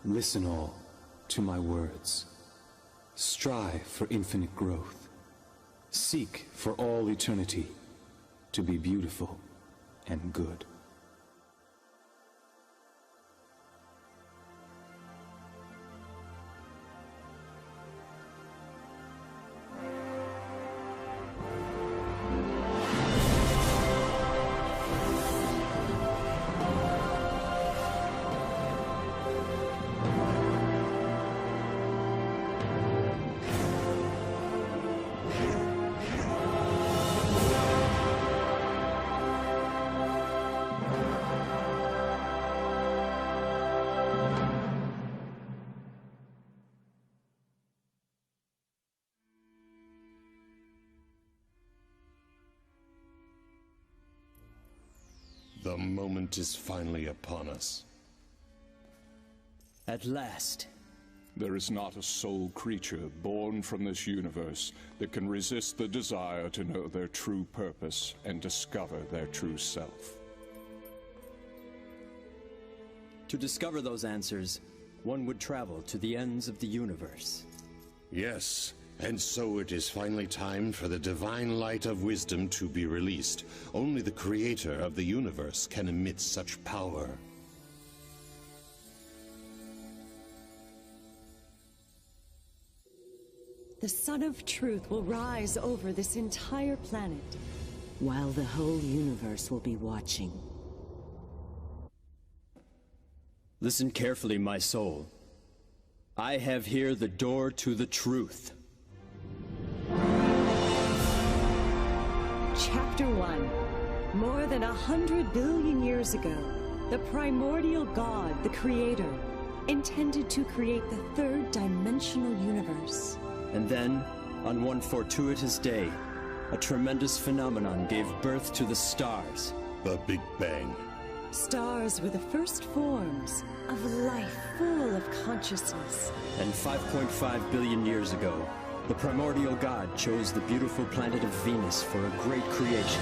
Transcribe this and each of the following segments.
Listen all to my words. Strive for infinite growth. Seek for all eternity to be beautiful and good. The moment is finally upon us. At last. There is not a soul creature born from this universe that can resist the desire to know their true purpose and discover their true self. To discover those answers, one would travel to the ends of the universe. Yes, and so it is finally time for the divine light of wisdom to be released. Only the creator of the universe can emit such power. The Sun of Truth will rise over this entire planet, while the whole universe will be watching. Listen carefully, my soul. I have here the door to the truth. Chapter 1. More than 100 billion years ago, the primordial God, the Creator, intended to create the third-dimensional universe. And then, on one fortuitous day, a tremendous phenomenon gave birth to the stars. The Big Bang. Stars were the first forms of life full of consciousness. And 5.5 billion years ago, the primordial God chose the beautiful planet of Venus for a great creation.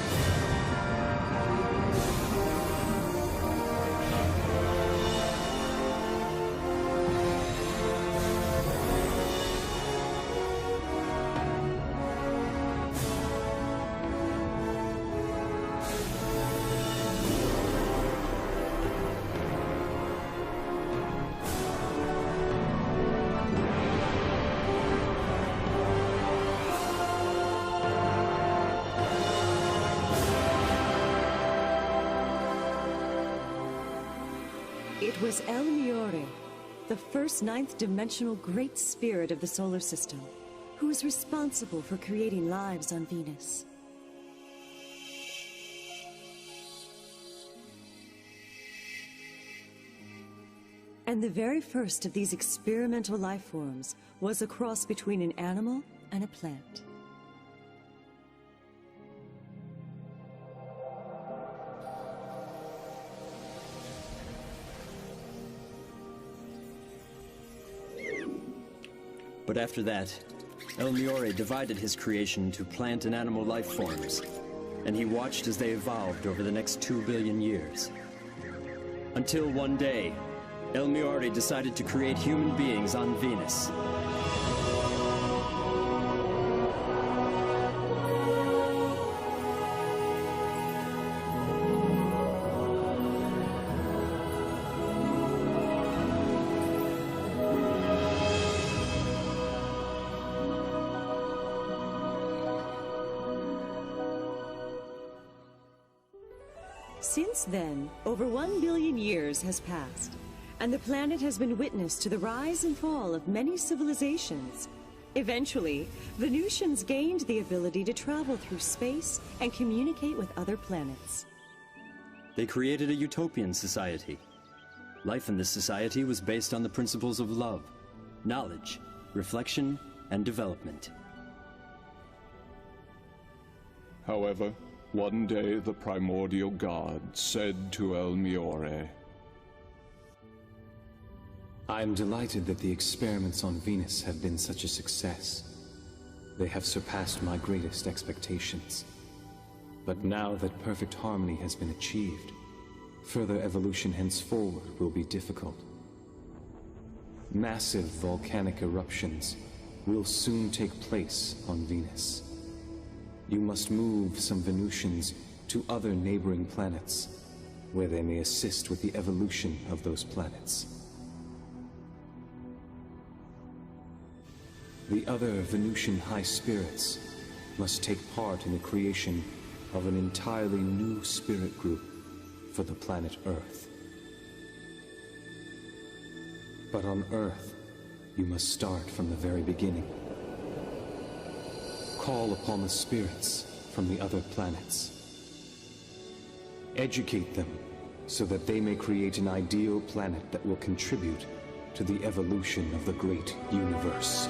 It was El Miore, the first ninth-dimensional great spirit of the solar system, who was responsible for creating lives on Venus. And the very first of these experimental life forms was a cross between an animal and a plant. But after that, El Miore divided his creation into plant and animal life forms, and he watched as they evolved over the next 2 billion years. Until one day, El Miore decided to create human beings on Venus. Since then, over 1 billion years has passed, and the planet has been witness to the rise and fall of many civilizations. Eventually, Venusians gained the ability to travel through space and communicate with other planets. They created a utopian society. Life in this society was based on the principles of love, knowledge, reflection, and development. However, one day the primordial God said to El Miore, I am delighted that the experiments on Venus have been such a success. They have surpassed my greatest expectations. But now that perfect harmony has been achieved, further evolution henceforward will be difficult. Massive volcanic eruptions will soon take place on Venus. You must move some Venusians to other neighboring planets, where they may assist with the evolution of those planets. The other Venusian high spirits must take part in the creation of an entirely new spirit group for the planet Earth. But on Earth, you must start from the very beginning. Call upon the spirits from the other planets. Educate them so that they may create an ideal planet that will contribute to the evolution of the great universe.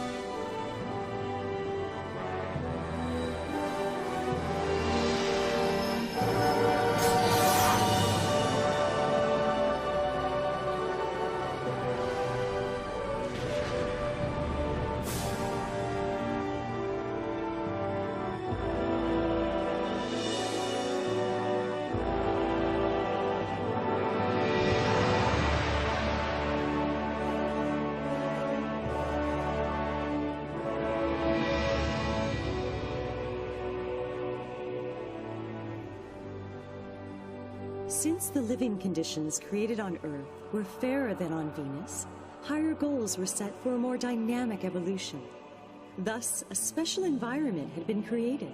Since the living conditions created on Earth were fairer than on Venus, higher goals were set for a more dynamic evolution. Thus, a special environment had been created,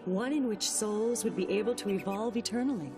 one in which souls would be able to evolve eternally.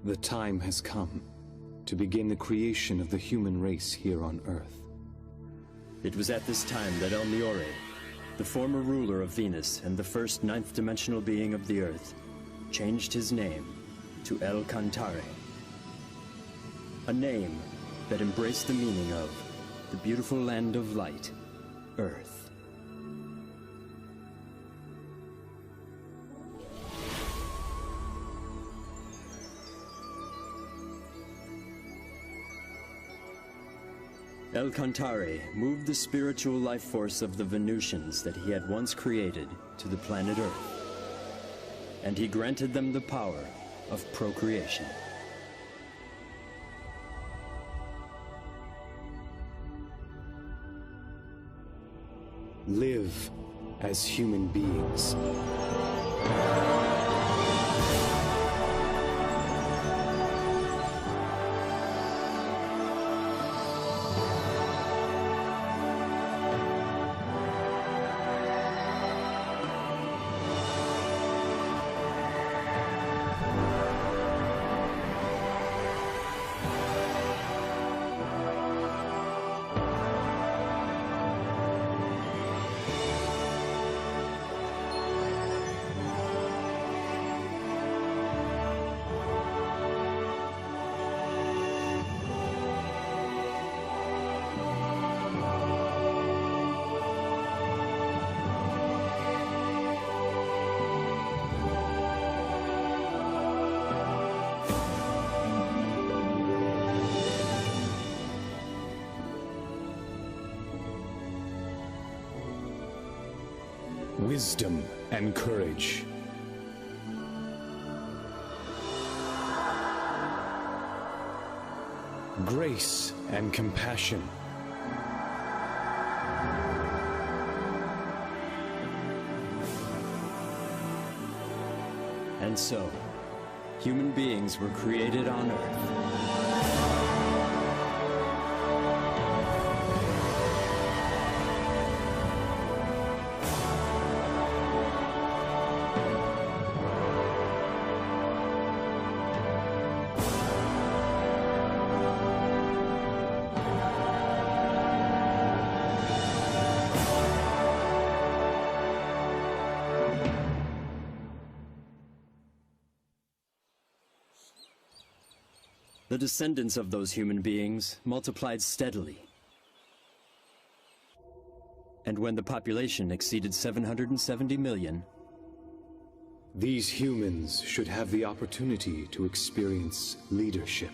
The time has come to begin the creation of the human race here on Earth. It was at this time that El Miore, the former ruler of Venus and the first ninth-dimensional being of the Earth, changed his name to El Cantare. A name that embraced the meaning of the beautiful land of light, Earth. El Cantare moved the spiritual life force of the Venusians that he had once created to the planet Earth, and he granted them the power of procreation. Live as human beings. Wisdom and courage. Grace and compassion. And so, human beings were created on Earth. The descendants of those human beings multiplied steadily. And when the population exceeded 770 million, these humans should have the opportunity to experience leadership.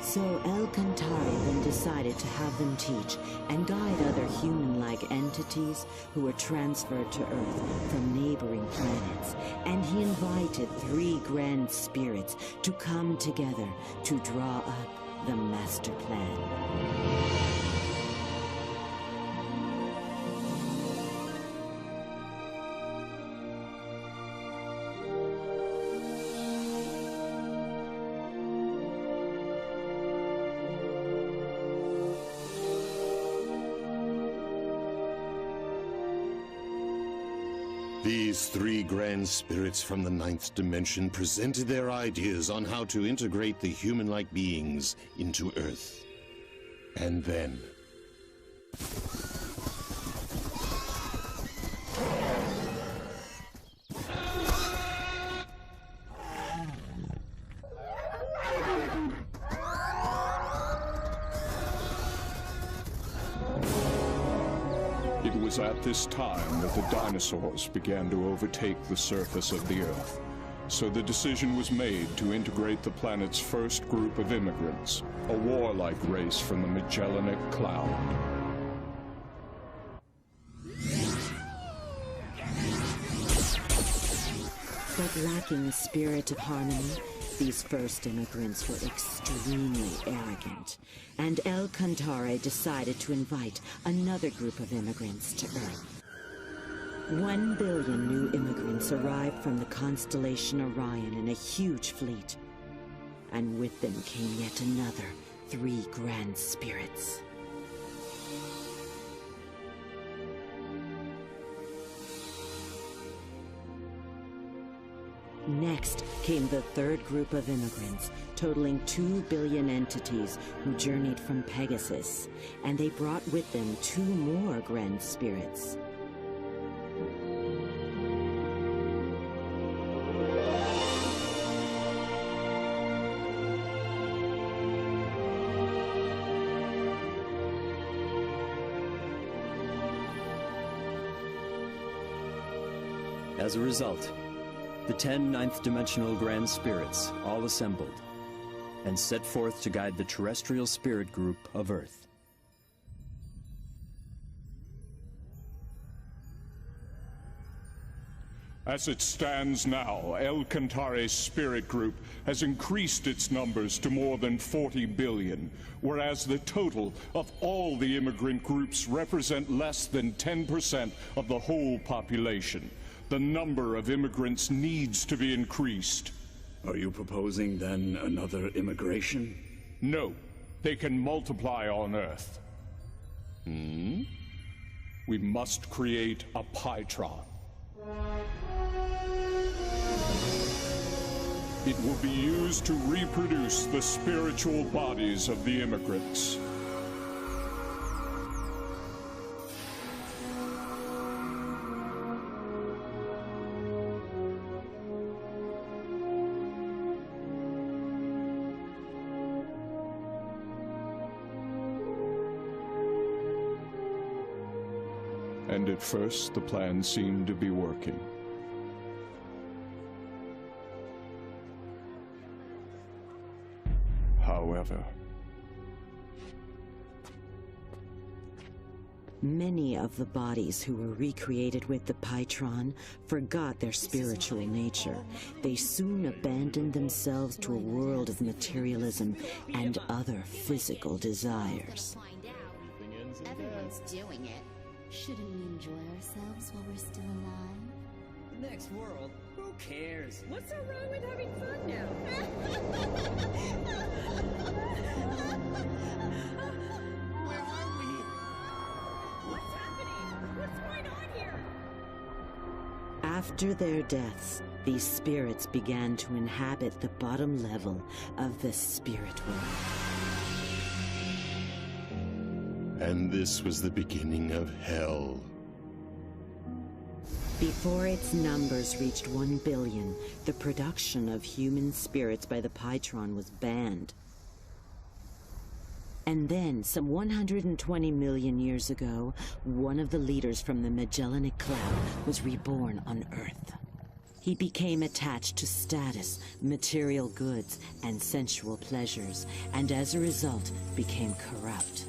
So El Cantare then decided to have them teach and guide other human-like entities who were transferred to Earth from neighboring planets. And he invited 3 grand spirits to come together to draw up the master plan. These 3 grand spirits from the 9th dimension presented their ideas on how to integrate the human-like beings into Earth. And then... It was at this time that the dinosaurs began to overtake the surface of the Earth. So the decision was made to integrate the planet's first group of immigrants, a warlike race from the Magellanic Cloud. But lacking the spirit of harmony, these first immigrants were extremely arrogant, and El Cantare decided to invite another group of immigrants to Earth. 1 billion new immigrants arrived from the constellation Orion in a huge fleet, and with them came yet another 3 grand spirits. Next came the 3rd group of immigrants, totaling 2 billion entities who journeyed from Pegasus, and they brought with them 2 more grand spirits. as a result, the 10 ninth-dimensional Grand Spirits all assembled and set forth to guide the terrestrial spirit group of Earth. As it stands now, El Cantare's spirit group has increased its numbers to more than 40 billion, whereas the total of all the immigrant groups represent less than 10% of the whole population. The number of immigrants needs to be increased. Are you proposing, then, another immigration? No, they can multiply on Earth. We must create a Pytron. It will be used to reproduce the spiritual bodies of the immigrants. And at first, the plan seemed to be working. However, many of the bodies who were recreated with the Pytron forgot their spiritual nature. They soon abandoned themselves to a world of materialism and other physical desires. Everyone's doing it. Shouldn't we enjoy ourselves while we're still alive? The next world? Who cares? What's so wrong with having fun now? Where are we? What's happening? What's going on here? After their deaths, these spirits began to inhabit the bottom level of the spirit world. And this was the beginning of hell. Before its numbers reached 1 billion, the production of human spirits by the Pytron was banned. And then, some 120 million years ago, one of the leaders from the Magellanic Cloud was reborn on Earth. He became attached to status, material goods, and sensual pleasures, and as a result, became corrupt.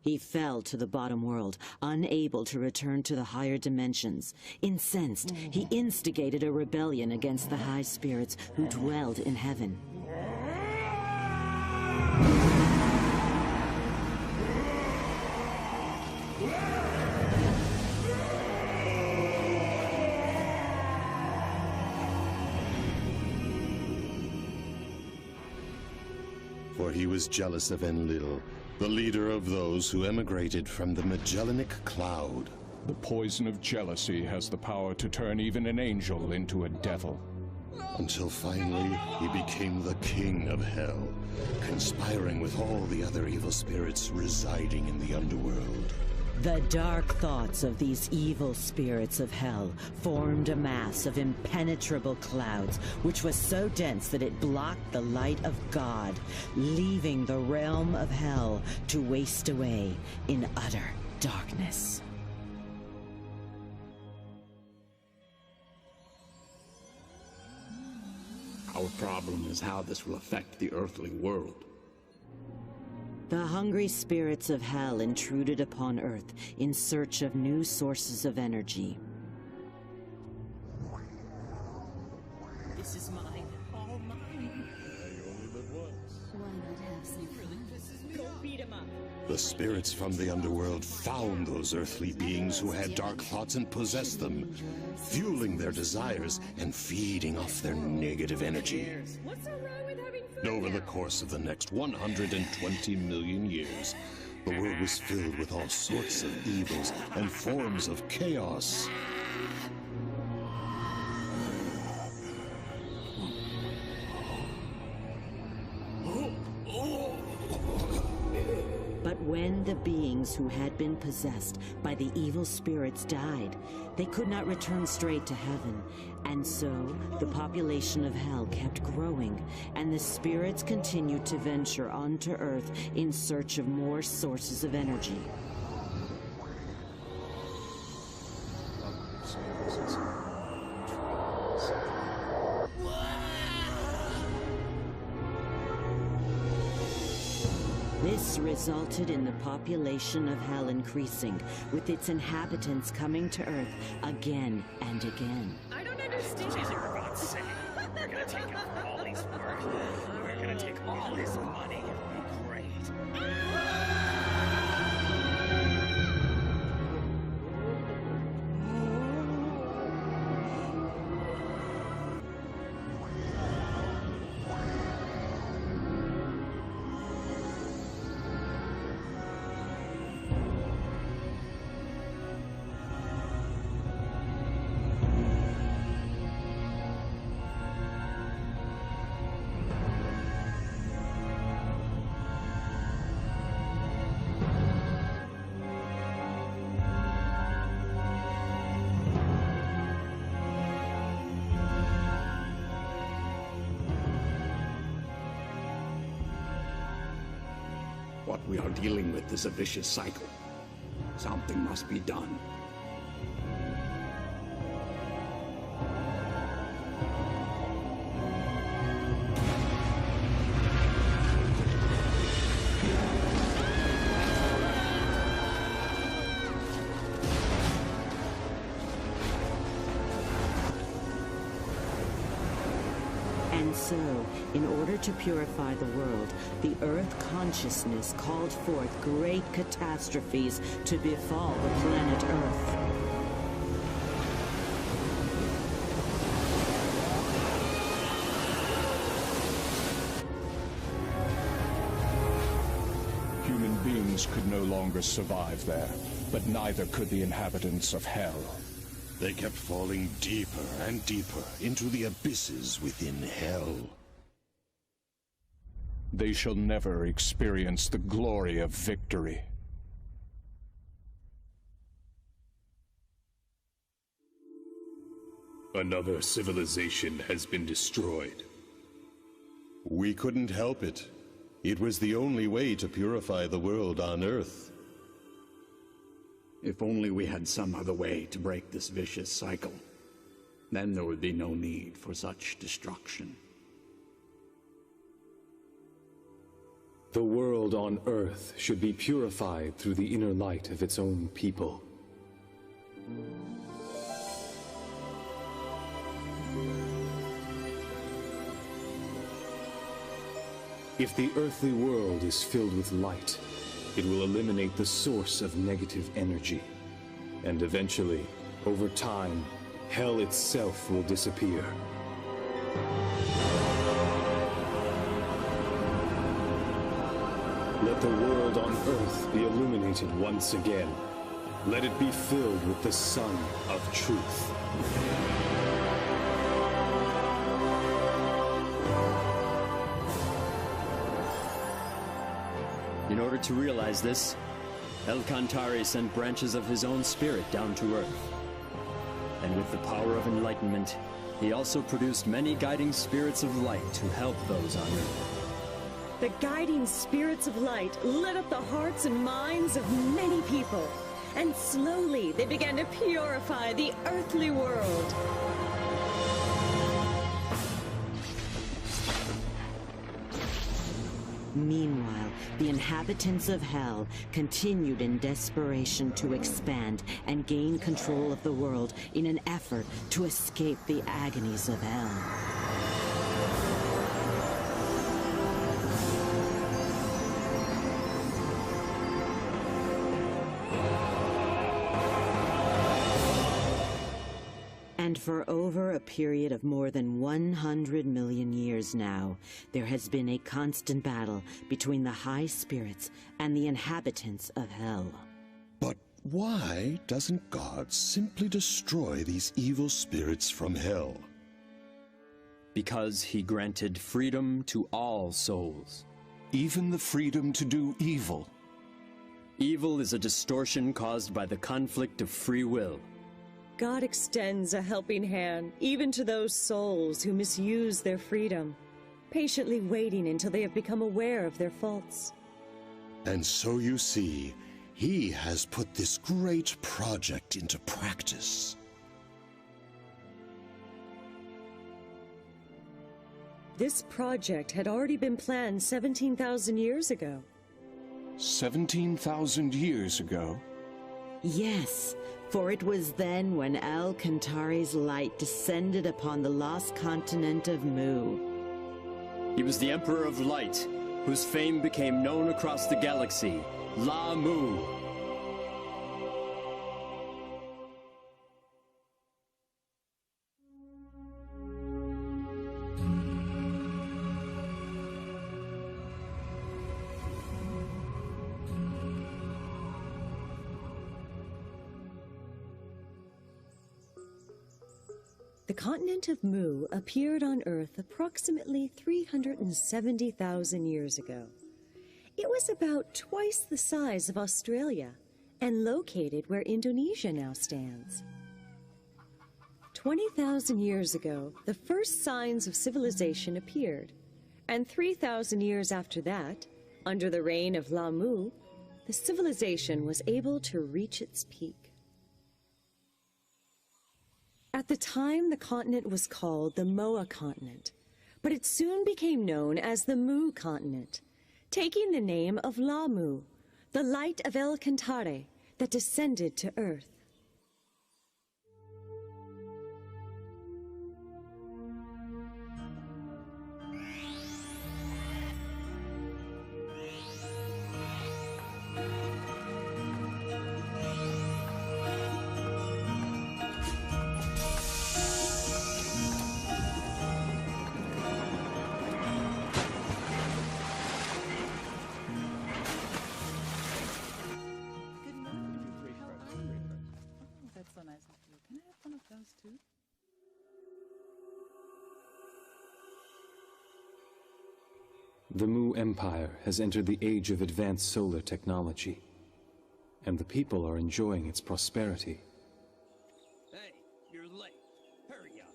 He fell to the bottom world, unable to return to the higher dimensions. Incensed, he instigated a rebellion against the high spirits who dwelled in heaven. For he was jealous of Enlil, the leader of those who emigrated from the Magellanic Cloud. The poison of jealousy has the power to turn even an angel into a devil. Until finally, he became the king of hell, conspiring with all the other evil spirits residing in the underworld. The dark thoughts of these evil spirits of hell formed a mass of impenetrable clouds, which was so dense that it blocked the light of God, leaving the realm of hell to waste away in utter darkness. Our problem is how this will affect the earthly world. The hungry spirits of hell intruded upon Earth in search of new sources of energy. This is mine, all mine. Why not have some fun? Go beat him up. The spirits from the underworld found those earthly beings who had dark thoughts and possessed them, fueling their desires and feeding off their negative energy. What's so wrong with having fun? Over the course of the next 120 million years, the world was filled with all sorts of evils and forms of chaos. But when the beings who had been possessed by the evil spirits died, they could not return straight to heaven. And so, the population of hell kept growing, and the spirits continued to venture onto Earth in search of more sources of energy. This resulted in the population of hell increasing, with its inhabitants coming to Earth again and again. I don't understand. Jesus, for God's sake. We're gonna take all his work. We're gonna take all his money. Great. What we are dealing with is a vicious cycle. Something must be done. And so, in order to purify the world, the Earth consciousness called forth great catastrophes to befall the planet Earth. Human beings could no longer survive there, but neither could the inhabitants of Hell. They kept falling deeper and deeper into the abysses within Hell. They shall never experience the glory of victory. Another civilization has been destroyed. We couldn't help it. It was the only way to purify the world on Earth. If only we had some other way to break this vicious cycle. Then there would be no need for such destruction. The world on Earth should be purified through the inner light of its own people. If the earthly world is filled with light, it will eliminate the source of negative energy. And eventually, over time, Hell itself will disappear. Let the world on Earth be illuminated once again. Let it be filled with the sun of truth. In order to realize this, El Cantare sent branches of his own spirit down to Earth. And with the power of enlightenment, he also produced many guiding spirits of light to help those on Earth. The guiding spirits of light lit up the hearts and minds of many people, and slowly they began to purify the earthly world. Meanwhile, the inhabitants of Hell continued in desperation to expand and gain control of the world in an effort to escape the agonies of Hell. And for over a period of more than 100 million years now, there has been a constant battle between the high spirits and the inhabitants of Hell. But why doesn't God simply destroy these evil spirits from Hell? Because he granted freedom to all souls. Even the freedom to do evil. Evil is a distortion caused by the conflict of free will. God extends a helping hand even to those souls who misuse their freedom, patiently waiting until they have become aware of their faults. And so you see, he has put this great project into practice. This project had already been planned 17,000 years ago. 17,000 years ago? Yes, for it was then when El Cantare's light descended upon the lost continent of Mu. He was the Emperor of Light, whose fame became known across the galaxy, La Mu. The continent of Mu appeared on Earth approximately 370,000 years ago. It was about twice the size of Australia and located where Indonesia now stands. 20,000 years ago, the first signs of civilization appeared, and 3,000 years after that, Under the reign of Lamu, the civilization was able to reach its peak. At the time, the continent was called the Moa continent, but it soon became known as the Mu continent, taking the name of Lamu, the light of El Cantare that descended to Earth. The Mu Empire has entered the age of advanced solar technology, and the people are enjoying its prosperity. Hey, you're late. Hurry up.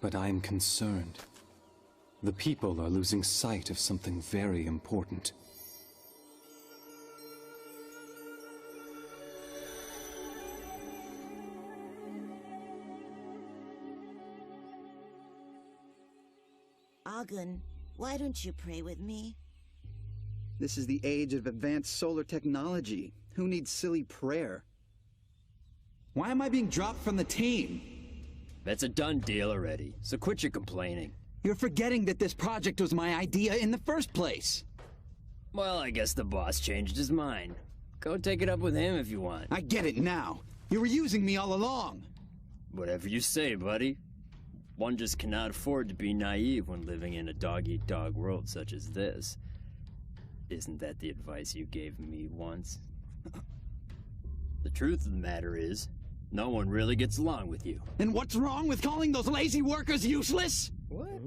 But I'm concerned. The people are losing sight of something very important. Agun, why don't you pray with me? This is the age of advanced solar technology. Who needs silly prayer? Why am I being dropped from the team? That's a done deal already, so quit your complaining. You're forgetting that this project was my idea in the first place. Well, I guess the boss changed his mind. Go take it up with him if you want. I get it now. You were using me all along. Whatever you say, buddy. One just cannot afford to be naive when living in a dog-eat-dog world such as this. Isn't that the advice you gave me once? The truth of the matter is, no one really gets along with you. And what's wrong with calling those lazy workers useless? What?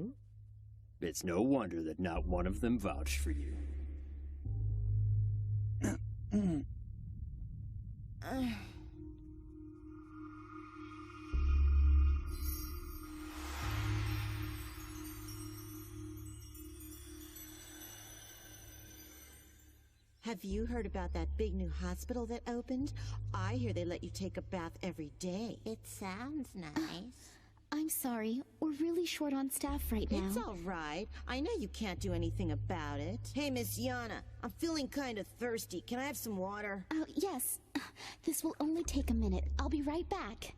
It's no wonder that not one of them vouched for you. Have you heard about that big new hospital that opened? I hear they let you take a bath every day. It sounds nice. I'm sorry, we're really short on staff right now. It's all right. I know you can't do anything about it. Hey, Miss Yana, I'm feeling kind of thirsty. Can I have some water? Oh, yes. This will only take a minute. I'll be right back.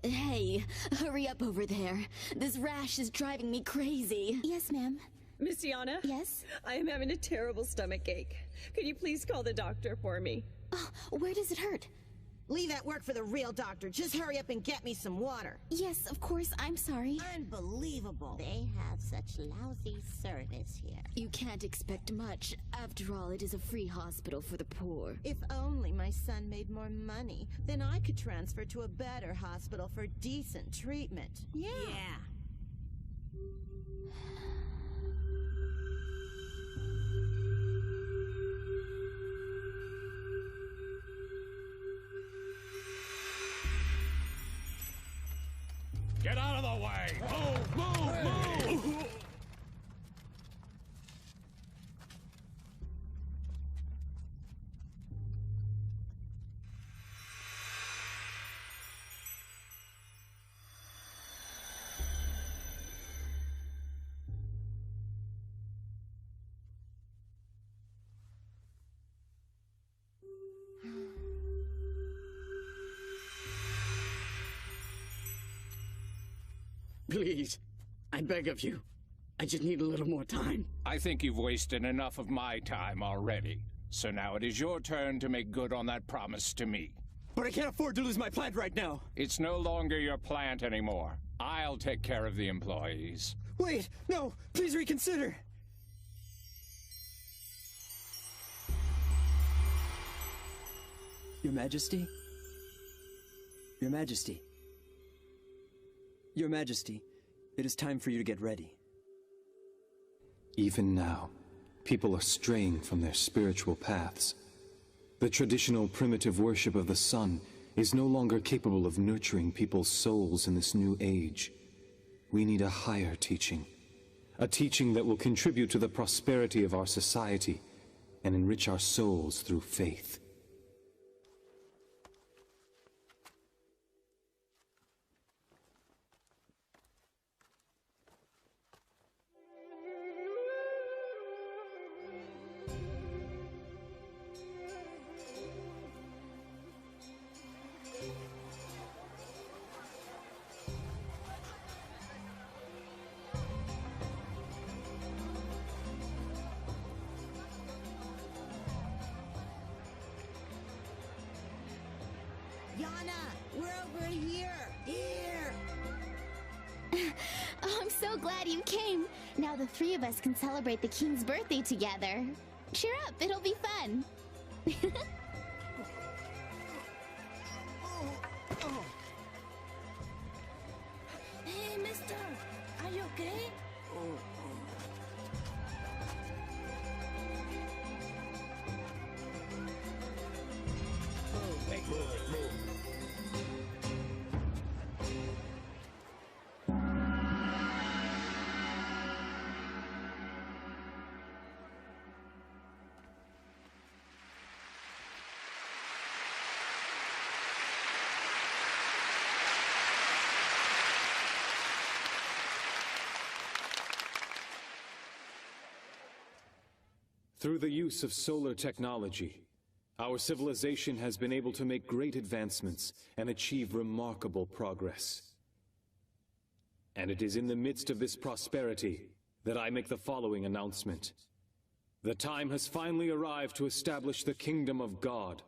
Hey, hurry up over there. This rash is driving me crazy. Yes, ma'am. Miss Yana? Yes? I am having a terrible stomach ache. Could you please call the doctor for me? Oh, where does it hurt? Leave that work for the real doctor. Just hurry up and get me some water. Yes, of course. I'm sorry. Unbelievable. They have such lousy service here. You can't expect much. After all, it is a free hospital for the poor. If only my son made more money, then I could transfer to a better hospital for decent treatment. Yeah. Get out of the way! Move, move, move! Please, I beg of you. I just need a little more time. I think you've wasted enough of my time already. So now it is your turn to make good on that promise to me. But I can't afford to lose my plant right now. It's no longer your plant anymore. I'll take care of the employees. Wait, no, please reconsider. Your Majesty? Your Majesty? Your Majesty, it is time for you to get ready. Even now, people are straying from their spiritual paths. The traditional primitive worship of the sun is no longer capable of nurturing people's souls in this new age. We need a higher teaching, A teaching that will contribute to the prosperity of our society and enrich our souls through faith. Yana, we're over here! Here! Oh, I'm so glad you came. Now the three of us can celebrate the king's birthday together. Cheer up, it'll be fun. Hey, mister! Are you okay? Through the use of solar technology, our civilization has been able to make great advancements and achieve remarkable progress. And it is in the midst of this prosperity that I make the following announcement. The time has finally arrived to establish the kingdom of God.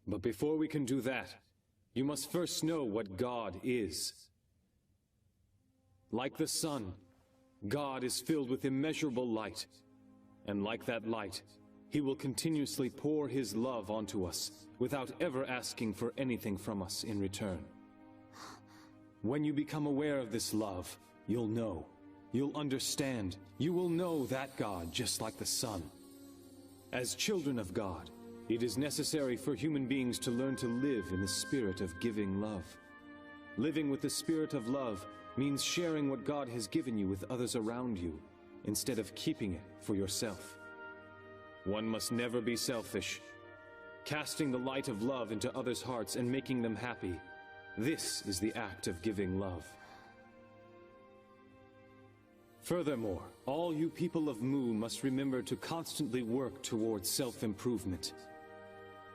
But before we can do that, you must first know what God is. Like the sun, God is filled with immeasurable light. And like that light, He will continuously pour His love onto us without ever asking for anything from us in return. When you become aware of this love, you'll know, you'll understand, you will know that God just like the sun. As children of God, it is necessary for human beings to learn to live in the spirit of giving love. Living with the spirit of love means sharing what God has given you with others around you, instead of keeping it for yourself. One must never be selfish. Casting the light of love into others' hearts and making them happy, this is the act of giving love. Furthermore, all you people of Mu must remember to constantly work towards self-improvement.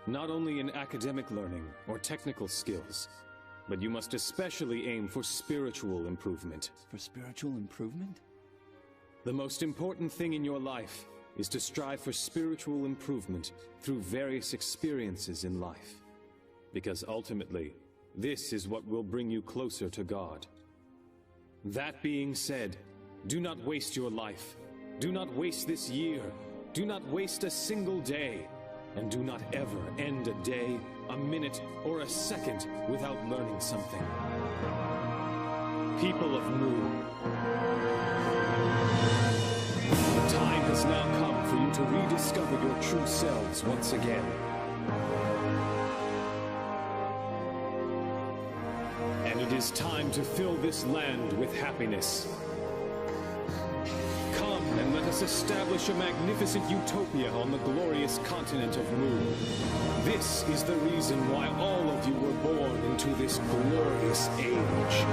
Not only in academic learning or technical skills, but you must especially aim for spiritual improvement. For spiritual improvement? The most important thing in your life is to strive for spiritual improvement through various experiences in life. Because ultimately, this is what will bring you closer to God. That being said, do not waste your life. Do not waste this year. Do not waste a single day. And do not ever end a day, a minute, or a second without learning something. People of Mu, the time has now come for you to rediscover your true selves once again. And it is time to fill this land with happiness. Come and let us establish a magnificent utopia on the glorious continent of Mu. This is the reason why all of you were born into this glorious age.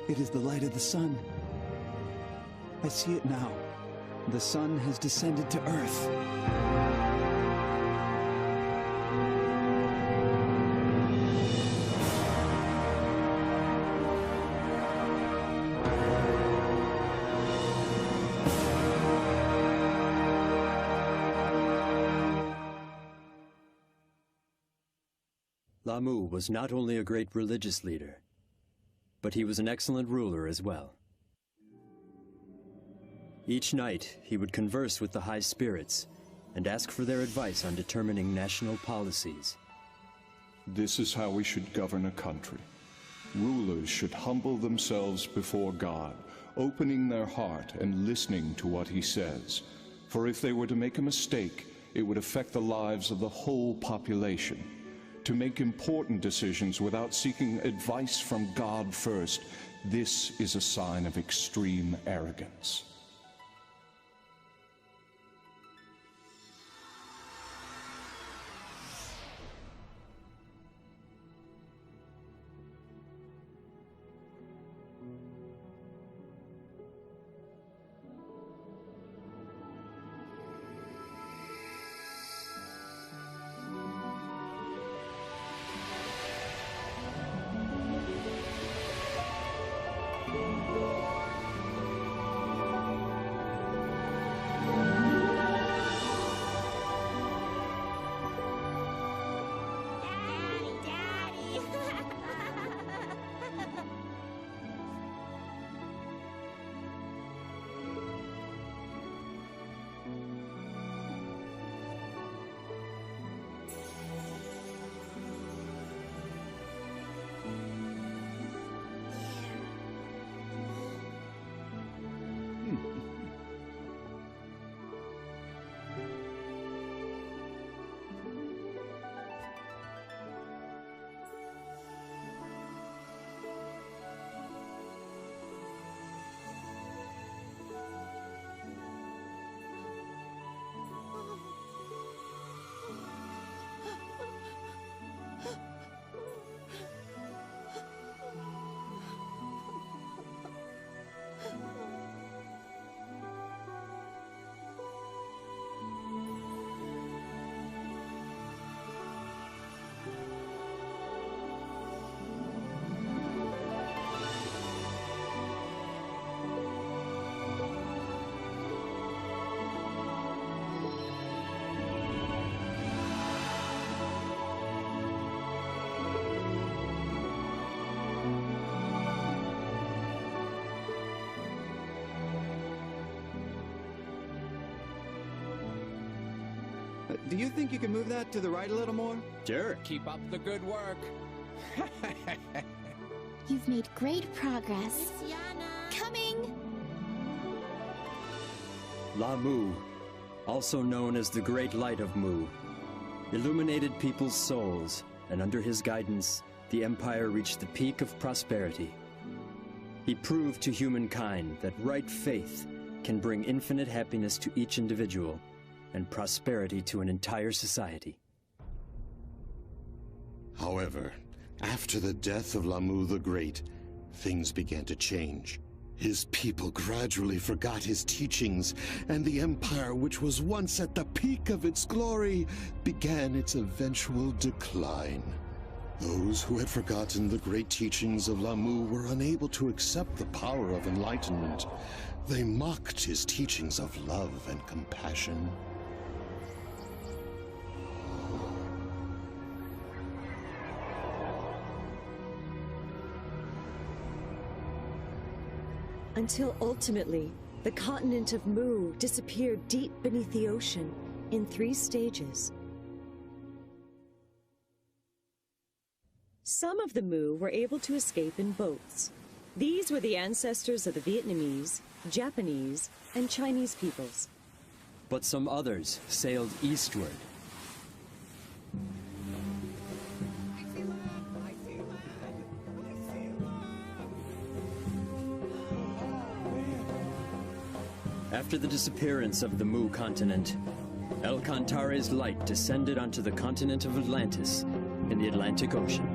It is the light of the sun. I see it now. The sun has descended to Earth. Lamu was not only a great religious leader, but he was an excellent ruler as well. Each night, he would converse with the high spirits and ask for their advice on determining national policies. This is how we should govern a country. Rulers should humble themselves before God, opening their heart and listening to what he says. For if they were to make a mistake, it would affect the lives of the whole population. To make important decisions without seeking advice from God first, this is a sign of extreme arrogance. Do you think you can move that to the right a little more? Sure. Keep up the good work. You've made great progress. Coming! La Mu, also known as the Great Light of Mu, illuminated people's souls, and under his guidance, the Empire reached the peak of prosperity. He proved to humankind that right faith can bring infinite happiness to each individual, and prosperity to an entire society. However, after the death of Lamu the Great, things began to change. His people gradually forgot his teachings, and the empire, which was once at the peak of its glory, began its eventual decline. Those who had forgotten the great teachings of Lamu were unable to accept the power of enlightenment. They mocked his teachings of love and compassion. Until ultimately, the continent of Mu disappeared deep beneath the ocean in 3 stages. Some of the Mu were able to escape in boats. These were the ancestors of the Vietnamese, Japanese, and Chinese peoples. But some others sailed eastward. After the disappearance of the Mu continent, El Cantare's light descended onto the continent of Atlantis in the Atlantic Ocean.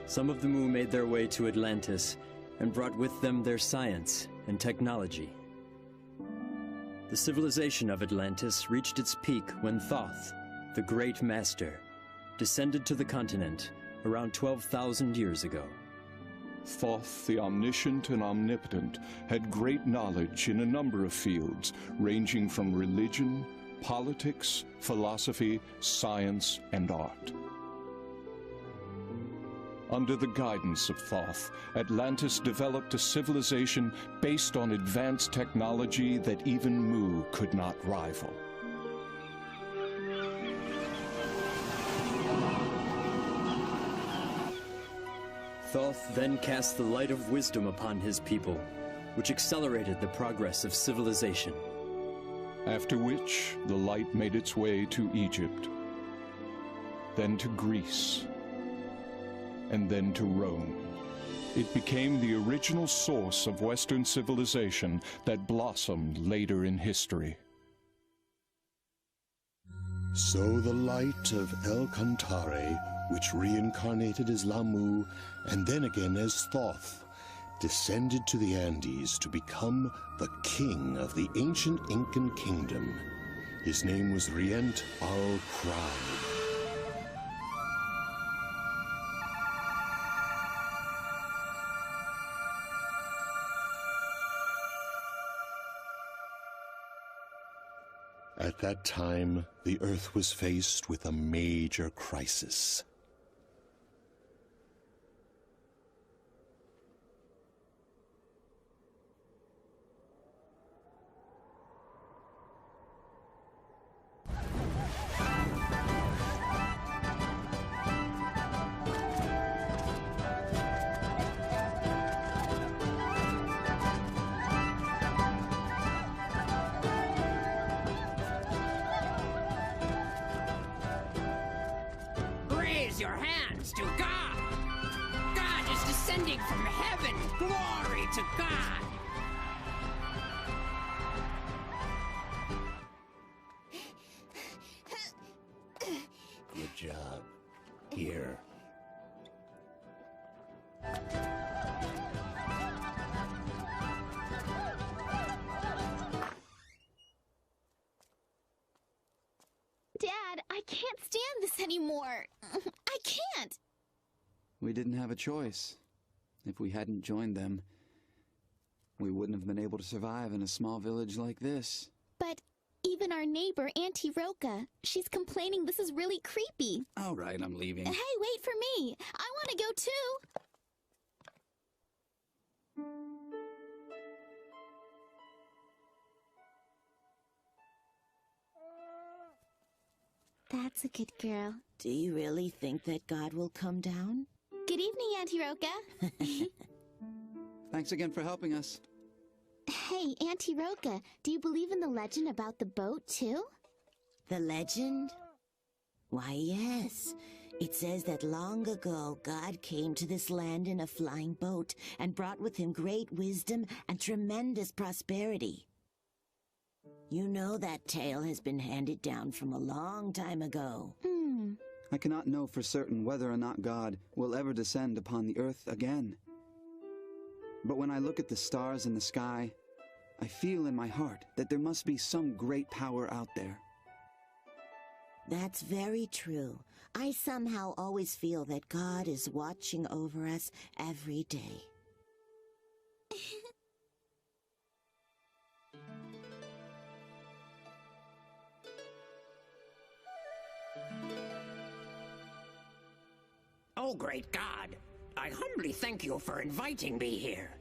Some of the Mu made their way to Atlantis and brought with them their science and technology. The civilization of Atlantis reached its peak when Thoth, the Great Master, descended to the continent around 12,000 years ago. Thoth, the omniscient and omnipotent, had great knowledge in a number of fields, ranging from religion, politics, philosophy, science, and art. Under the guidance of Thoth, Atlantis developed a civilization based on advanced technology that even Mu could not rival. Thoth then cast the light of wisdom upon his people, which accelerated the progress of civilization. After which, the light made its way to Egypt, then to Greece, and then to Rome. It became the original source of Western civilization that blossomed later in history. So the light of El Cantare, which reincarnated as Lamu and then again as Thoth, descended to the Andes to become the king of the ancient Incan kingdom. His name was Rient al-Crowd. At that time, the Earth was faced with a major crisis. Raise your hands to God! God is descending from heaven! Glory to God! Good job. Here. Dad, I can't stand this anymore. I can't. We didn't have a choice. If we hadn't joined them, we wouldn't have been able to survive in a small village like this. But even our neighbor, Auntie Roca, she's complaining this is really creepy. All right, I'm leaving. Hey, wait for me. I want to go too. That's a good girl. Do you really think that God will come down? Good evening, Auntie Roca. Thanks again for helping us. Hey, Auntie Roca, do you believe in the legend about the boat, too? The legend? Why, yes. It says that long ago, God came to this land in a flying boat and brought with him great wisdom and tremendous prosperity. You know that tale has been handed down from a long time ago. I cannot know for certain whether or not God will ever descend upon the earth again. But when I look at the stars in the sky, I feel in my heart that there must be some great power out there. That's very true. I somehow always feel that God is watching over us every day. Oh, great God! I humbly thank you for inviting me here.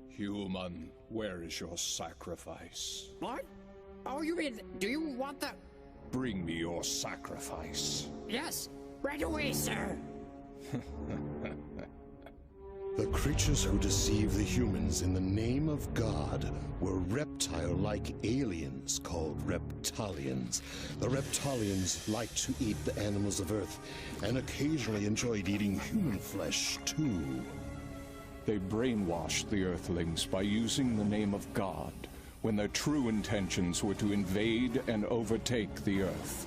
Human, where is your sacrifice? What? Oh, you mean, do you want the... Bring me your sacrifice. Yes, right away, sir. The creatures who deceive the humans in the name of God were reptile-like aliens called reptilians. The reptilians liked to eat the animals of Earth and occasionally enjoyed eating human flesh, too. They brainwashed the Earthlings by using the name of God, when their true intentions were to invade and overtake the Earth.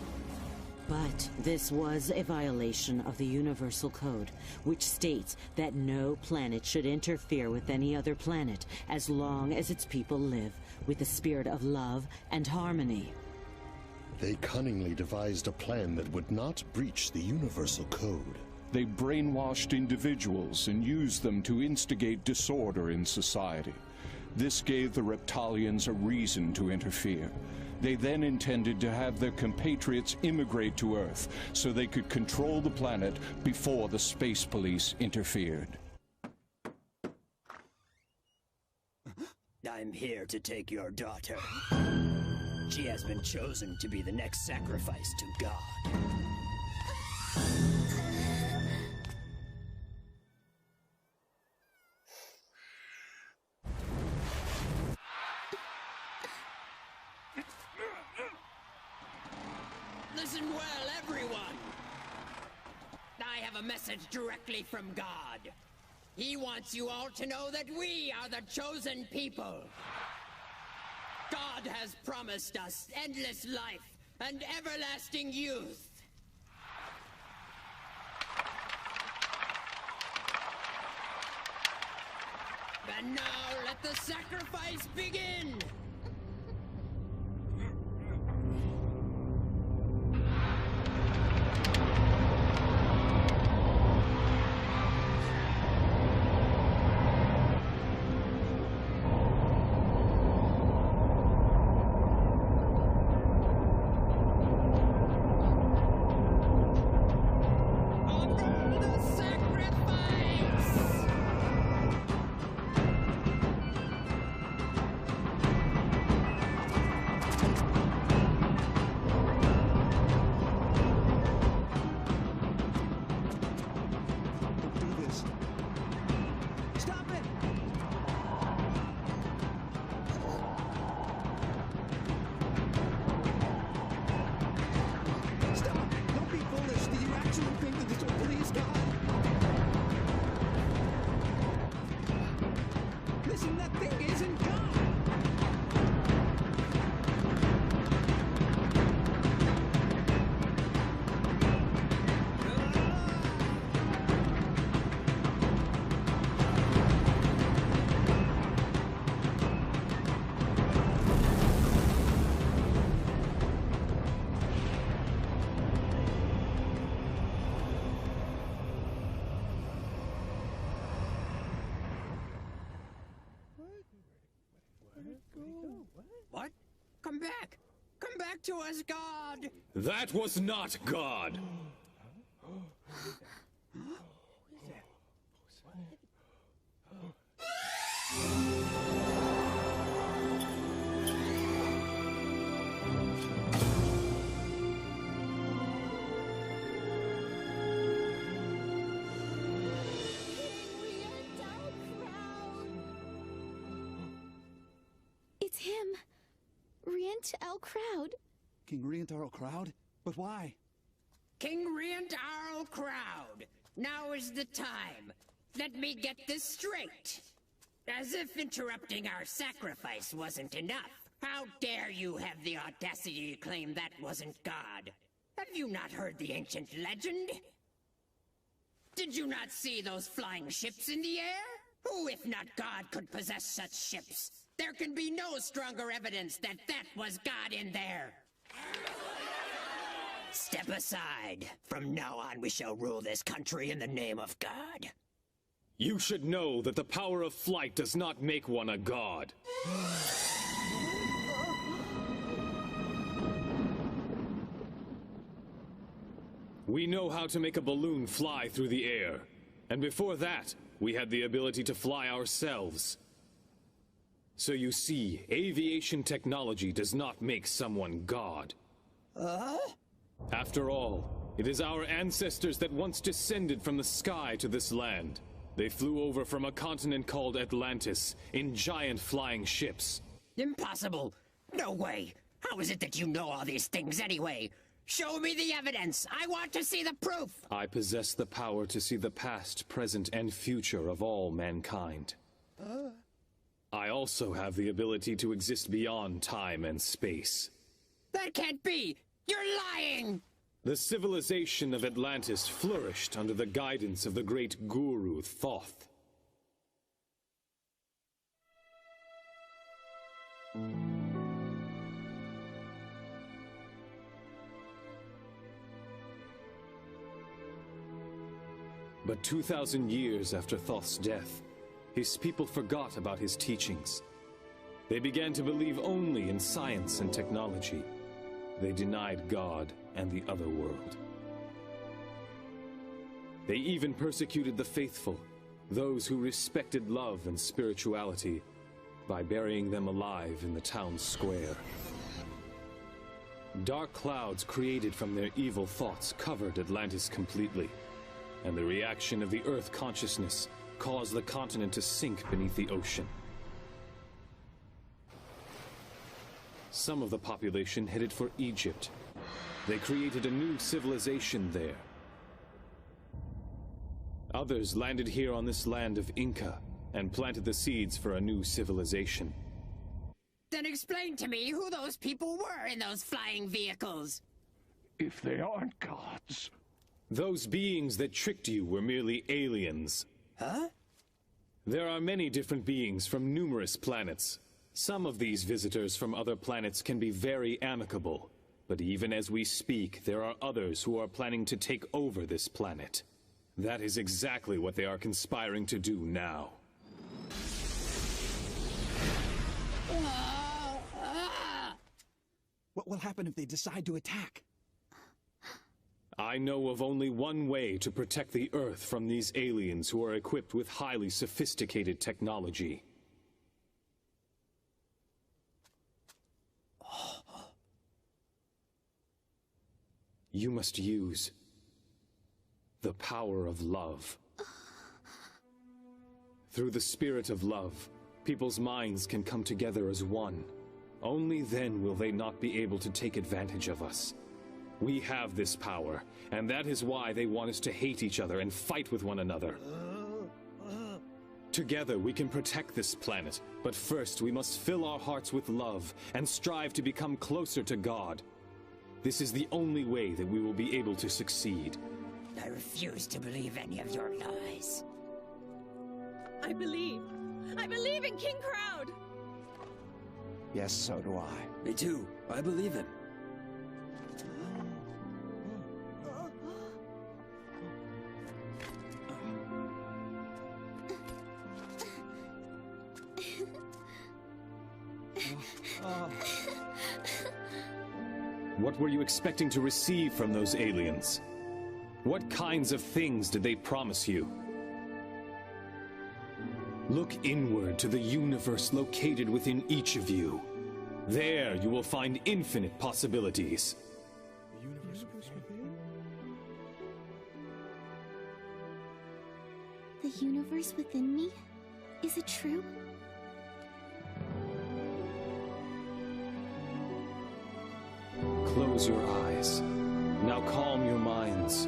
But this was a violation of the Universal Code, which states that no planet should interfere with any other planet as long as its people live with a spirit of love and harmony. They cunningly devised a plan that would not breach the Universal Code. They brainwashed individuals and used them to instigate disorder in society. This gave the Reptalians a reason to interfere. They then intended to have their compatriots immigrate to Earth so they could control the planet before the space police interfered. I'm here to take your daughter. She has been chosen to be the next sacrifice to God. Listen well, everyone. I have a message directly from God. He wants you all to know that we are the chosen people. God has promised us endless life and everlasting youth. And now let the sacrifice begin! What? Come back! Come back to us, God! That was not God! It's him. Rient El Crowd. King Rientarl Crowd? But why? King Rientarl Crowd! Now is the time. Let me get this straight. As if interrupting our sacrifice wasn't enough. How dare you have the audacity to claim that wasn't God? Have you not heard the ancient legend? Did you not see those flying ships in the air? Who, if not God, could possess such ships? There can be no stronger evidence that that was God in there. Step aside. From now on, we shall rule this country in the name of God. You should know that the power of flight does not make one a god. We know how to make a balloon fly through the air. And before that, we had the ability to fly ourselves. So you see, aviation technology does not make someone God. After all, it is our ancestors that once descended from the sky to this land. They flew over from a continent called Atlantis in giant flying ships. Impossible! No way! How is it that you know all these things anyway? Show me the evidence! I want to see the proof! I possess the power to see the past, present, and future of all mankind. I also have the ability to exist beyond time and space. That can't be! You're lying! The civilization of Atlantis flourished under the guidance of the great guru Thoth. But 2,000 years after Thoth's death, his people forgot about his teachings. They began to believe only in science and technology. They denied God and the other world. They even persecuted the faithful, those who respected love and spirituality, by burying them alive in the town square. Dark clouds created from their evil thoughts covered Atlantis completely, and the reaction of the Earth consciousness caused the continent to sink beneath the ocean. Some of the population headed for Egypt. They created a new civilization there. Others landed here on this land of Inca and planted the seeds for a new civilization. Then explain to me who those people were in those flying vehicles. If they aren't gods... Those beings that tricked you were merely aliens. Huh? There are many different beings from numerous planets. Some of these visitors from other planets can be very amicable, but even as we speak, there are others who are planning to take over this planet. That is exactly what they are conspiring to do now. What will happen if they decide to attack? I know of only one way to protect the Earth from these aliens who are equipped with highly sophisticated technology. You must use the power of love. Through the spirit of love, people's minds can come together as one. Only then will they not be able to take advantage of us. We have this power, and that is why they want us to hate each other and fight with one another. Together we can protect this planet, but first we must fill our hearts with love and strive to become closer to God. This is the only way that we will be able to succeed. I refuse to believe any of your lies. I believe in King Crowd! Yes, so do I. Me too. I believe him. What were you expecting to receive from those aliens? What kinds of things did they promise you? Look inward to the universe located within each of you. There you will find infinite possibilities. The universe within? The universe within me? Is it true? Close your eyes. Now calm your minds.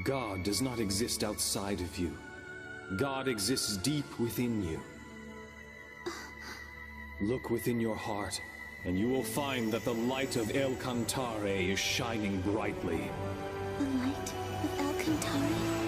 God does not exist outside of you. God exists deep within you. Look within your heart, and you will find that the light of El Cantare is shining brightly. The light of El Cantare?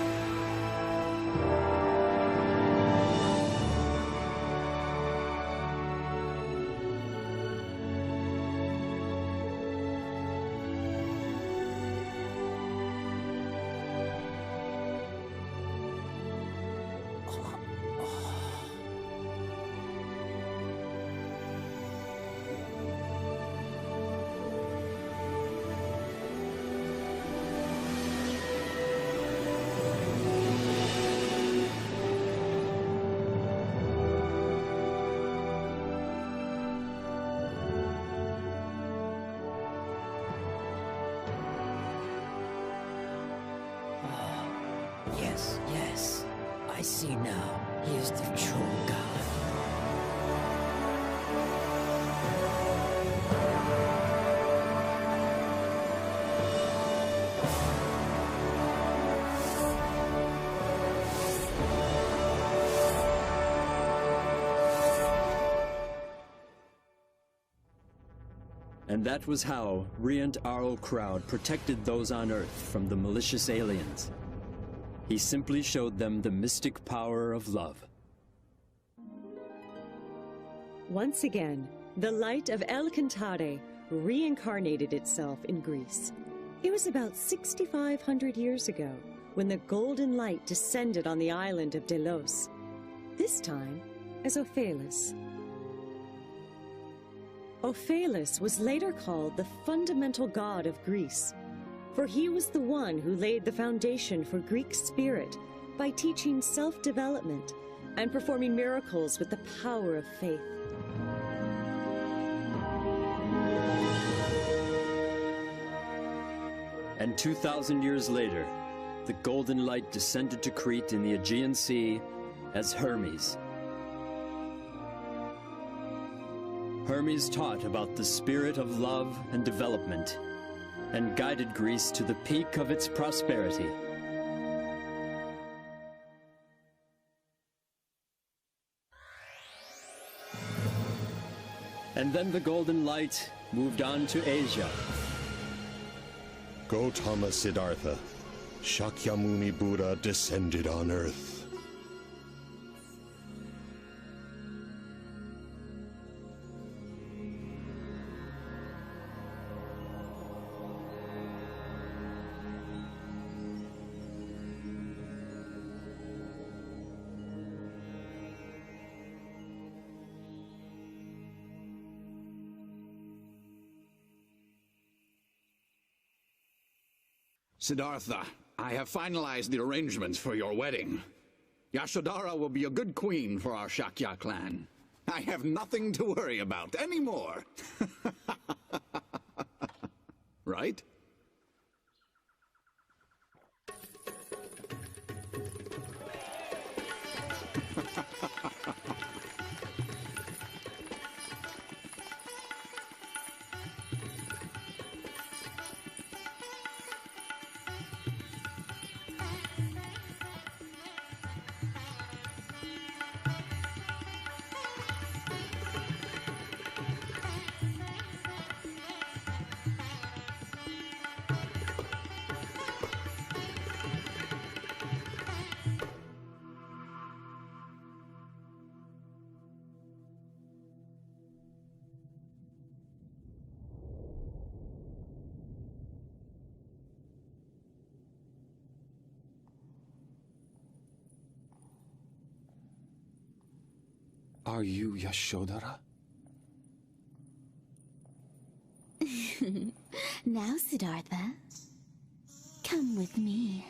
Yes, yes. I see now. He is the true God. And that was how Riant Arl Crowd protected those on Earth from the malicious aliens. He simply showed them the mystic power of love. Once again, the light of El Cantare reincarnated itself in Greece. It was about 6,500 years ago when the golden light descended on the island of Delos, this time as Ophelis. Ophelis was later called the fundamental god of Greece, for he was the one who laid the foundation for Greek spirit by teaching self-development and performing miracles with the power of faith. And 2,000 years later, the golden light descended to Crete in the Aegean Sea as Hermes. Hermes taught about the spirit of love and development, and guided Greece to the peak of its prosperity. And then the golden light moved on to Asia. Gautama Siddhartha, Shakyamuni Buddha descended on Earth. Siddhartha, I have finalized the arrangements for your wedding. Yashodhara will be a good queen for our Shakya clan. I have nothing to worry about anymore. Right? Are you Yashodhara? Now, Siddhartha, come with me.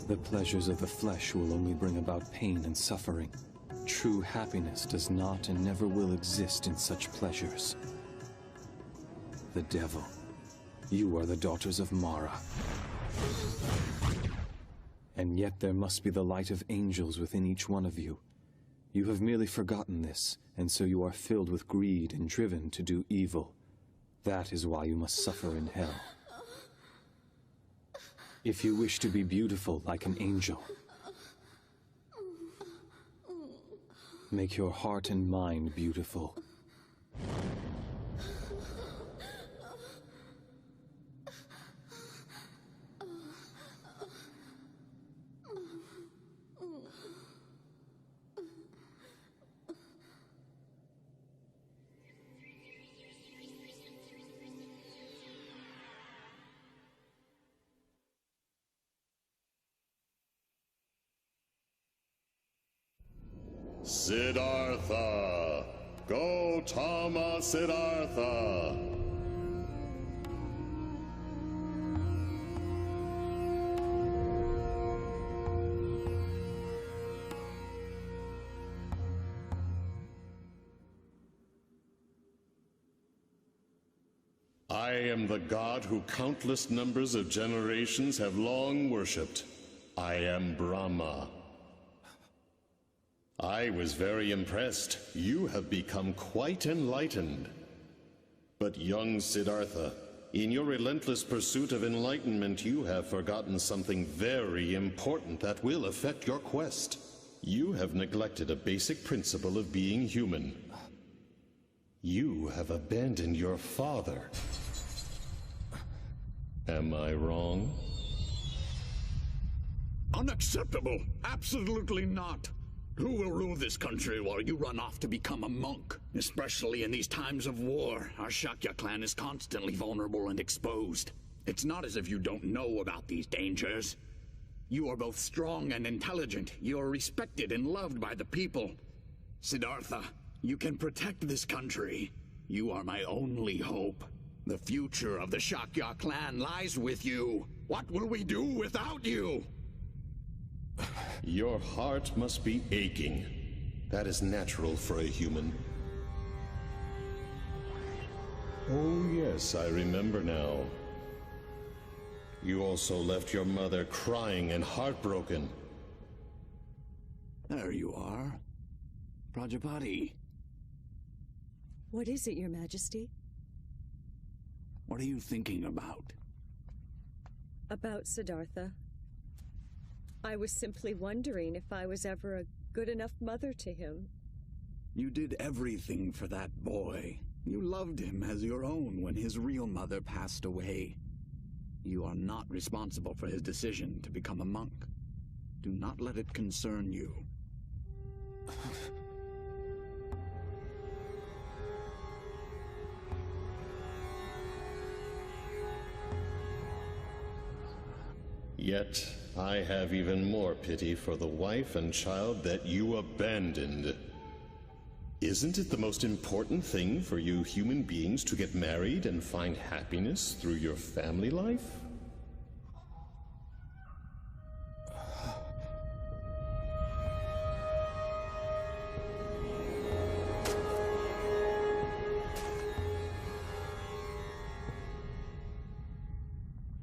The pleasures of the flesh will only bring about pain and suffering. True happiness does not and never will exist in such pleasures. The devil. You are the daughters of Mara. And yet there must be the light of angels within each one of you. You have merely forgotten this, and so you are filled with greed and driven to do evil. That is why you must suffer in hell. If you wish to be beautiful like an angel, make your heart and mind beautiful. Siddhartha! Gautama Siddhartha! I am the god who countless numbers of generations have long worshipped. I am Brahma. I was very impressed. You have become quite enlightened. But young Siddhartha, in your relentless pursuit of enlightenment, you have forgotten something very important that will affect your quest. You have neglected a basic principle of being human. You have abandoned your father. Am I wrong? Unacceptable! Absolutely not! Who will rule this country while you run off to become a monk? Especially in these times of war, our Shakya clan is constantly vulnerable and exposed. It's not as if you don't know about these dangers. You are both strong and intelligent. You are respected and loved by the people. Siddhartha, you can protect this country. You are my only hope. The future of the Shakya clan lies with you. What will we do without you? Your heart must be aching. That is natural for a human. Oh yes, I remember now. You also left your mother crying and heartbroken. There you are. Prajapati. What is it, Your Majesty? What are you thinking about? About Siddhartha. I was simply wondering if I was ever a good enough mother to him. You did everything for that boy. You loved him as your own when his real mother passed away. You are not responsible for his decision to become a monk. Do not let it concern you. Yet, I have even more pity for the wife and child that you abandoned. Isn't it the most important thing for you human beings to get married and find happiness through your family life?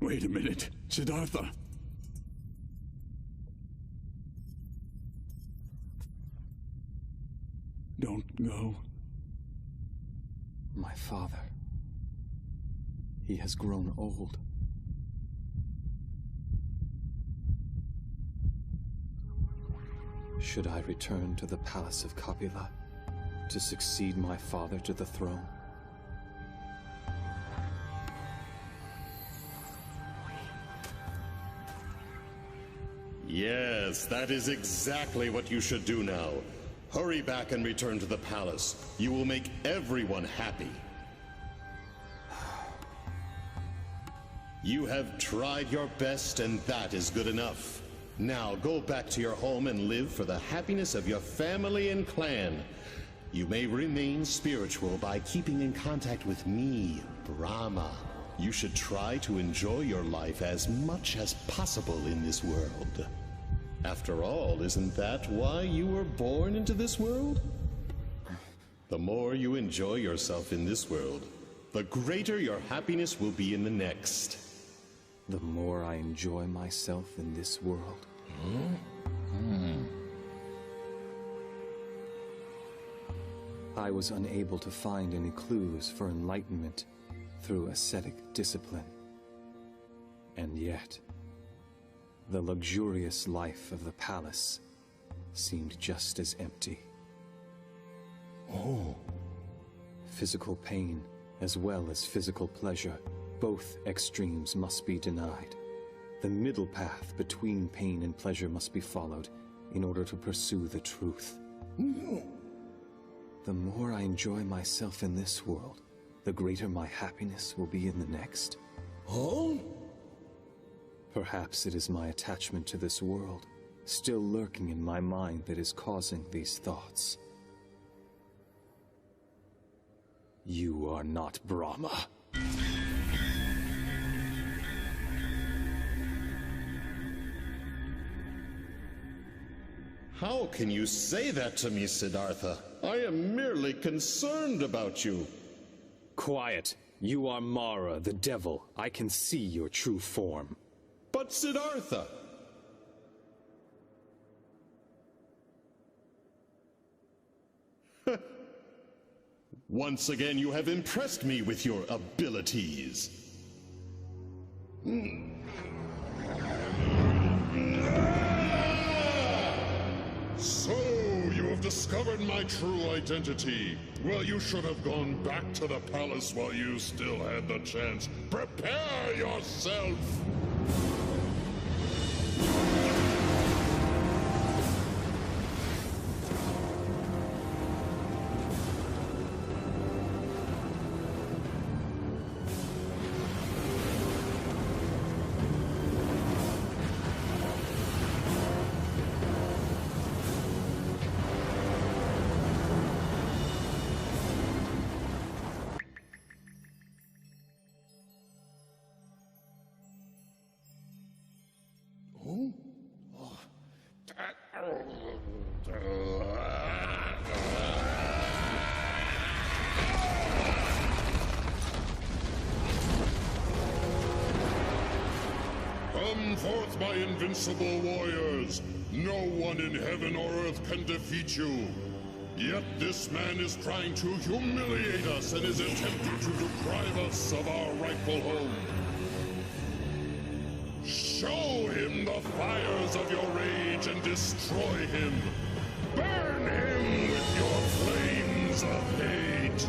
Wait a minute, Siddhartha. Don't go. My father. He has grown old. Should I return to the palace of Kapila to succeed my father to the throne? Yes, that is exactly what you should do now. Hurry back and return to the palace. You will make everyone happy. You have tried your best, and that is good enough. Now go back to your home and live for the happiness of your family and clan. You may remain spiritual by keeping in contact with me, Brahma. You should try to enjoy your life as much as possible in this world. After all, isn't that why you were born into this world? The more you enjoy yourself in this world, the greater your happiness will be in the next. The more I enjoy myself in this world. I was unable to find any clues for enlightenment through ascetic discipline. And yet, the luxurious life of the palace seemed just as empty. Oh. Physical pain, as well as physical pleasure, both extremes must be denied. The middle path between pain and pleasure must be followed in order to pursue the truth. The more I enjoy myself in this world, the greater my happiness will be in the next. Oh? Perhaps it is my attachment to this world, still lurking in my mind, that is causing these thoughts. You are not Brahma. How can you say that to me, Siddhartha? I am merely concerned about you. Quiet. You are Mara, the devil. I can see your true form. But Siddhartha! Once again, you have impressed me with your abilities. So, you have discovered my true identity. Well, you should have gone back to the palace while you still had the chance. Prepare yourself! Come forth, my invincible warriors! No one in heaven or earth can defeat you! Yet this man is trying to humiliate us and is attempting to deprive us of our rightful home. Show him the fires of your rage and destroy him! Burn him with your flames of hate!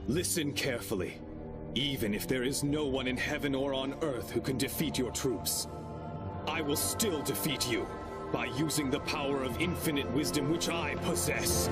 Listen carefully. Even if there is no one in heaven or on earth who can defeat your troops, I will still defeat you by using the power of infinite wisdom which I possess.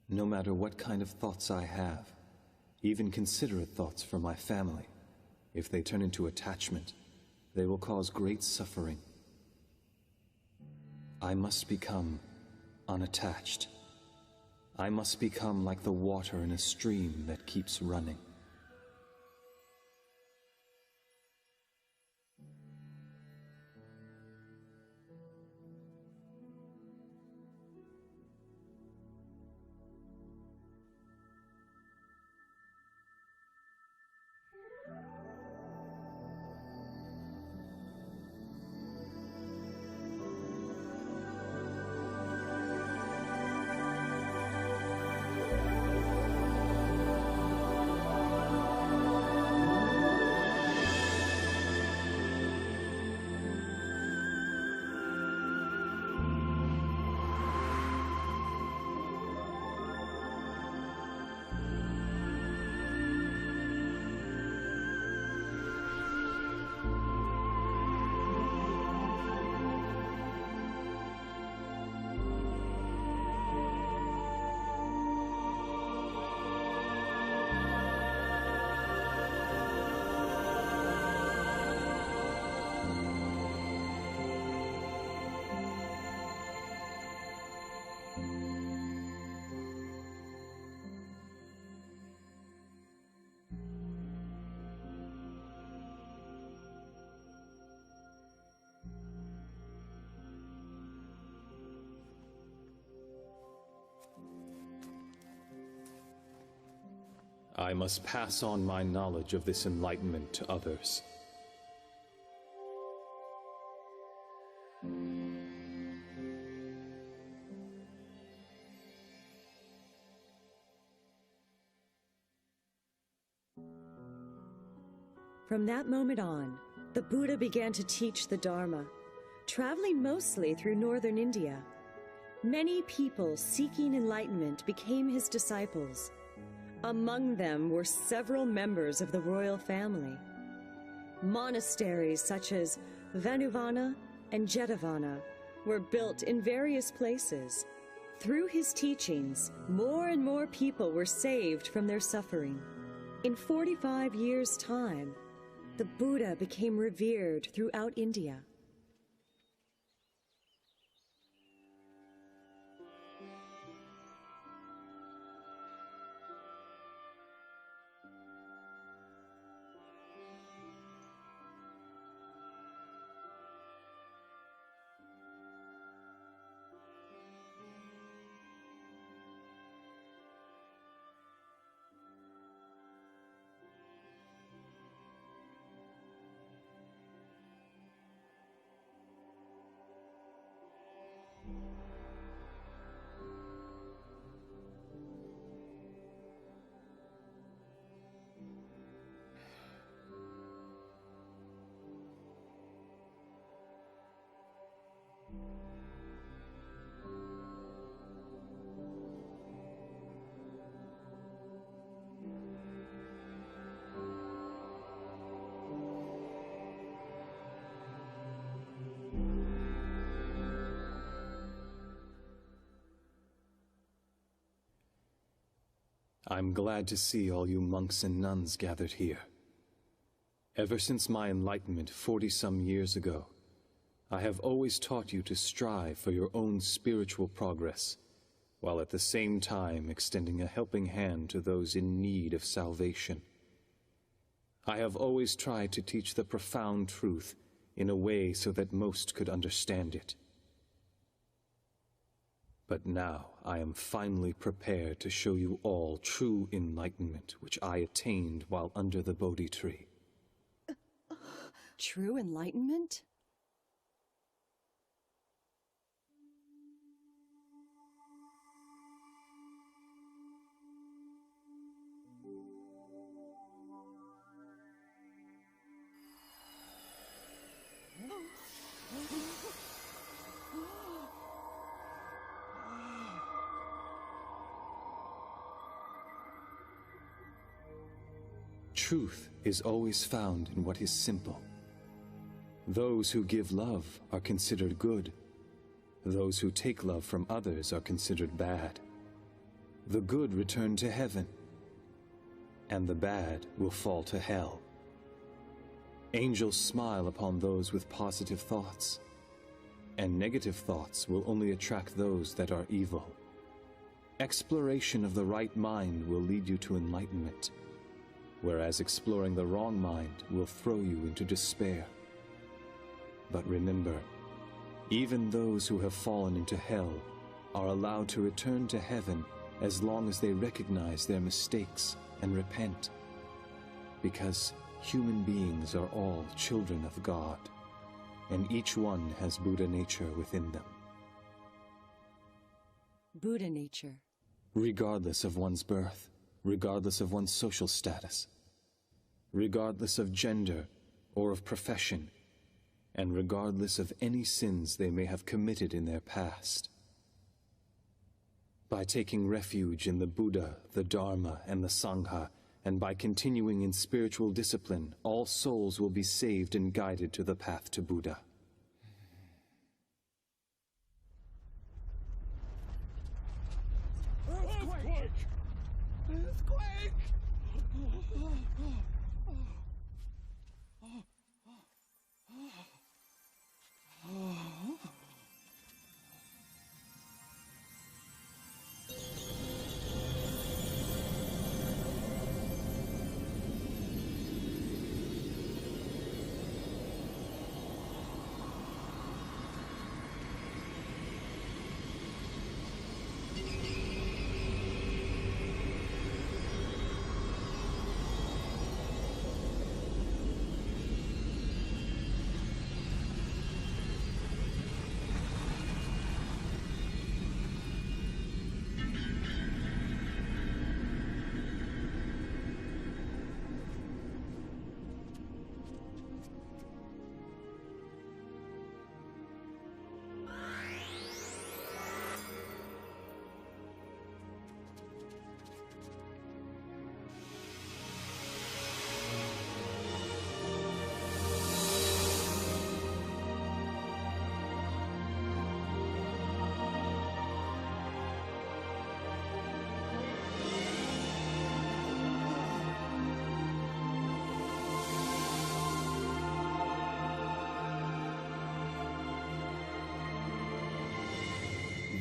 No matter what kind of thoughts I have, even considerate thoughts for my family, if they turn into attachment, they will cause great suffering. I must become unattached. I must become like the water in a stream that keeps running. I must pass on my knowledge of this enlightenment to others. From that moment on, the Buddha began to teach the Dharma, traveling mostly through northern India. Many people seeking enlightenment became his disciples. Among them were several members of the royal family. Monasteries such as Vanuvana and Jetavana were built in various places. Through his teachings, more and more people were saved from their suffering. In 45 years' time, the Buddha became revered throughout India. I'm glad to see all you monks and nuns gathered here. Ever since my enlightenment 40-some years ago, I have always taught you to strive for your own spiritual progress, while at the same time extending a helping hand to those in need of salvation. I have always tried to teach the profound truth in a way so that most could understand it. But now I am finally prepared to show you all true enlightenment, which I attained while under the Bodhi tree. True enlightenment? Truth is always found in what is simple. Those who give love are considered good. Those who take love from others are considered bad. The good return to heaven, and the bad will fall to hell. Angels smile upon those with positive thoughts, and negative thoughts will only attract those that are evil. Exploration of the right mind will lead you to enlightenment, whereas exploring the wrong mind will throw you into despair. But remember, even those who have fallen into hell are allowed to return to heaven as long as they recognize their mistakes and repent, because human beings are all children of God, and each one has Buddha nature within them. Buddha nature. Regardless of one's birth, regardless of one's social status, regardless of gender or of profession, and regardless of any sins they may have committed in their past. By taking refuge in the Buddha, the Dharma, and the Sangha, and by continuing in spiritual discipline, all souls will be saved and guided to the path to Buddha. Earthquake! Earthquake!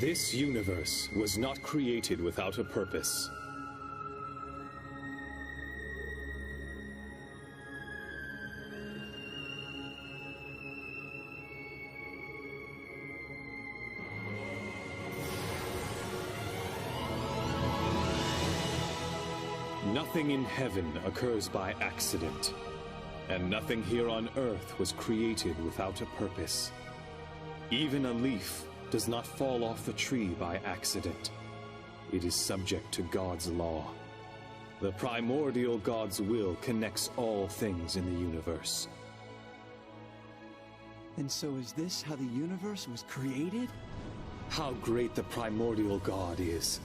This universe was not created without a purpose. Nothing in heaven occurs by accident, and nothing here on Earth was created without a purpose. Even a leaf does not fall off the tree by accident. It is subject to God's law. The primordial God's will connects all things in the universe. And so is this how the universe was created? How great the primordial God is!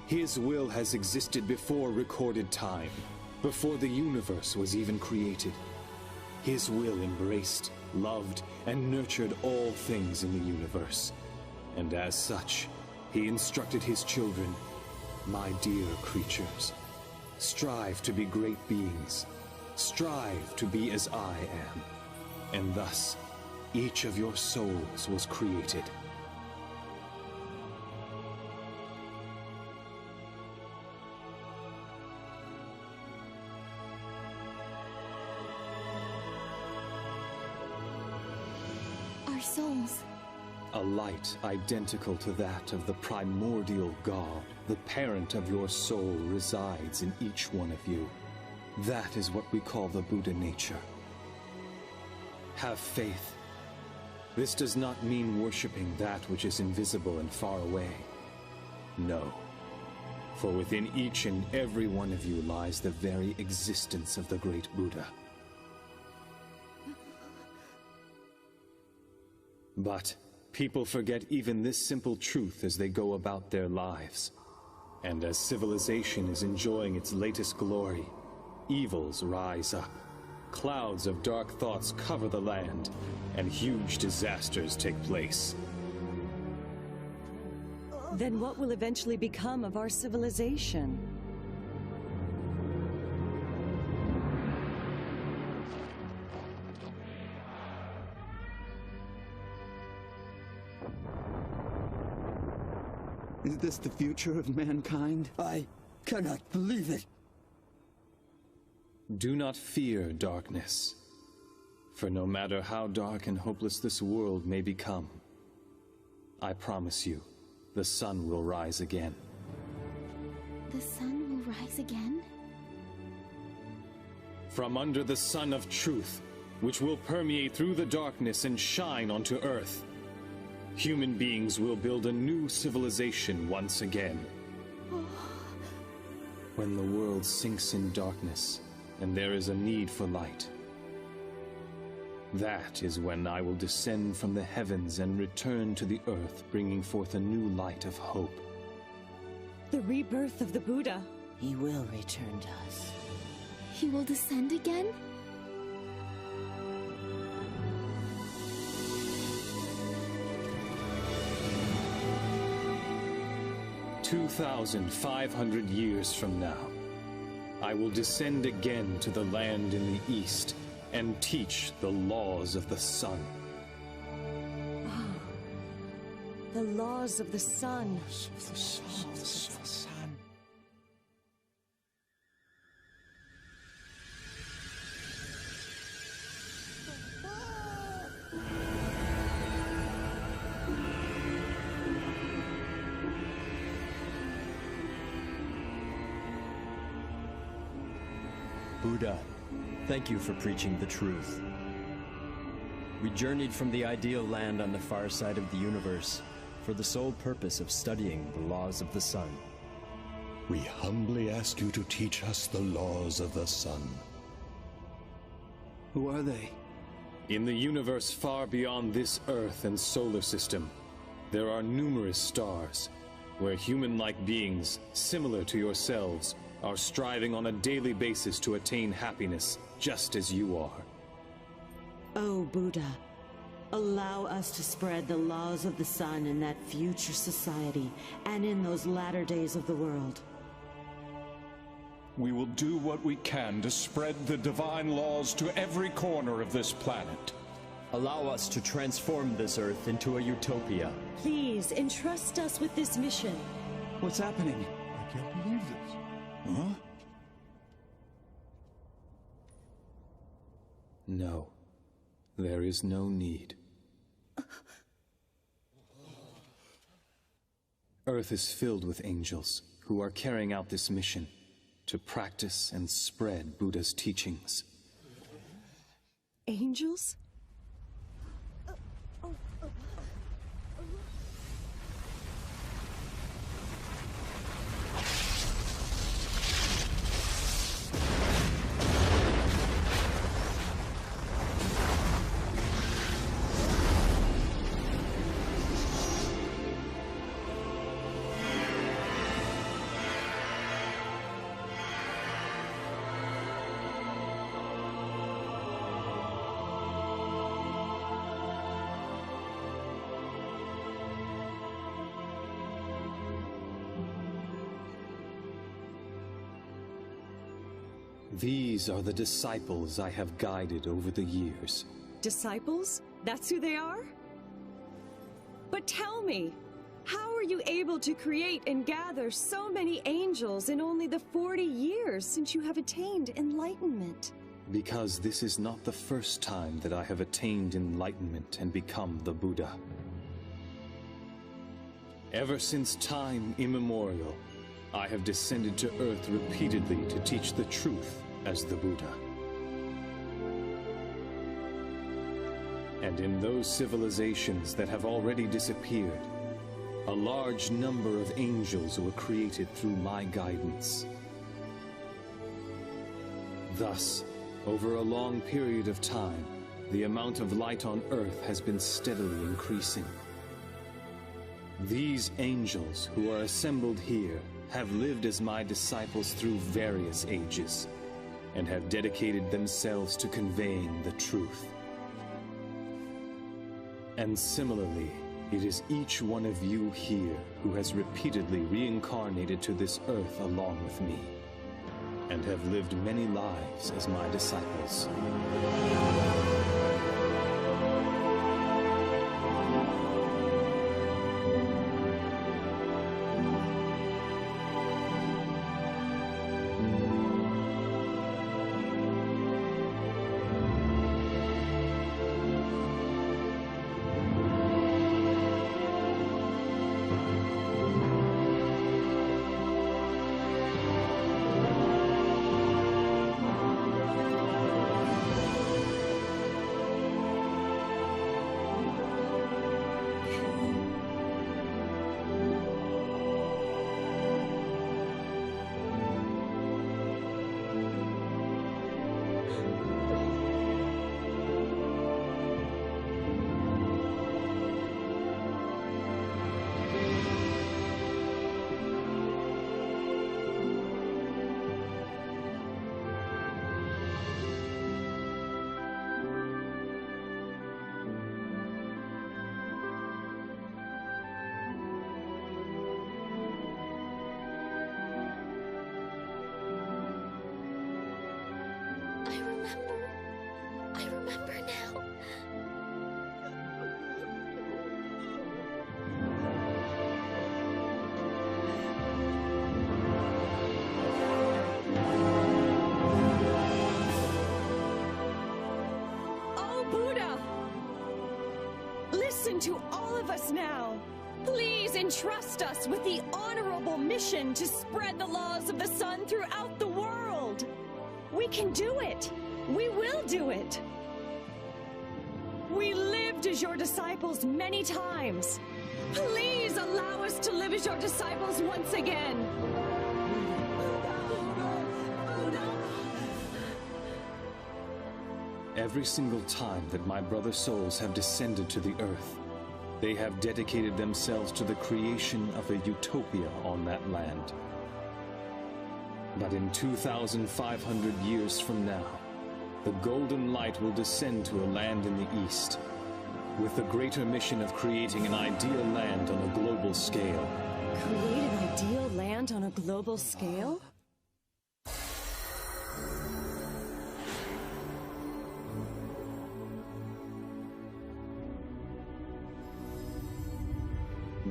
His will has existed before recorded time, before the universe was even created. His will embraced, loved, and nurtured all things in the universe. And as such, he instructed his children, "My dear creatures, strive to be great beings. Strive to be as I am." And thus, each of your souls was created. Our souls. A light identical to that of the primordial God, the parent of your soul, resides in each one of you. That is what we call the Buddha nature. Have faith. This does not mean worshipping that which is invisible and far away. No. For within each and every one of you lies the very existence of the great Buddha. But people forget even this simple truth as they go about their lives. And as civilization is enjoying its latest glory, evils rise up. Clouds of dark thoughts cover the land, and huge disasters take place. Then what will eventually become of our civilization? Is this the future of mankind? I cannot believe it. Do not fear darkness, for no matter how dark and hopeless this world may become, I promise you, the sun will rise again. The sun will rise again? From under the sun of truth, which will permeate through the darkness and shine onto Earth, human beings will build a new civilization once again. When the world sinks in darkness, and there is a need for light, that is when I will descend from the heavens and return to the earth, bringing forth a new light of hope. The rebirth of the Buddha. He will return to us. He will descend again? 2,500 years from now, I will descend again to the land in the east and teach the laws of the sun. The laws of the sun. Buddha, thank you for preaching the truth. We journeyed from the ideal land on the far side of the universe for the sole purpose of studying the laws of the sun. We humbly ask you to teach us the laws of the sun. Who are they? In the universe far beyond this Earth and solar system, there are numerous stars where human-like beings, similar to yourselves, are striving on a daily basis to attain happiness, just as you are. Oh, Buddha, allow us to spread the laws of the sun in that future society and in those latter days of the world. We will do what we can to spread the divine laws to every corner of this planet. Allow us to transform this Earth into a utopia. Please, entrust us with this mission. What's happening? I can't believe this. Huh? No, there is no need. Earth is filled with angels who are carrying out this mission to practice and spread Buddha's teachings. Angels? These are the disciples I have guided over the years. Disciples? That's who they are? But tell me, how are you able to create and gather so many angels in only the 40 years since you have attained enlightenment? Because this is not the first time that I have attained enlightenment and become the Buddha. Ever since time immemorial, I have descended to Earth repeatedly to teach the truth as the Buddha. And in those civilizations that have already disappeared, a large number of angels were created through my guidance. Thus, over a long period of time, the amount of light on Earth has been steadily increasing. These angels who are assembled here have lived as my disciples through various ages, and have dedicated themselves to conveying the truth. And similarly, it is each one of you here who has repeatedly reincarnated to this Earth along with me, and have lived many lives as my disciples. I remember now. Oh, Buddha! Listen to all of us now. Please entrust us with the honorable mission to spread the laws of the sun throughout the world. We can do it. We will do it. We lived as your disciples many times. Please allow us to live as your disciples once again. Every single time that my brother souls have descended to the Earth, they have dedicated themselves to the creation of a utopia on that land. But in 2,500 years from now, the golden light will descend to a land in the east, with the greater mission of creating an ideal land on a global scale. Create an ideal land on a global scale?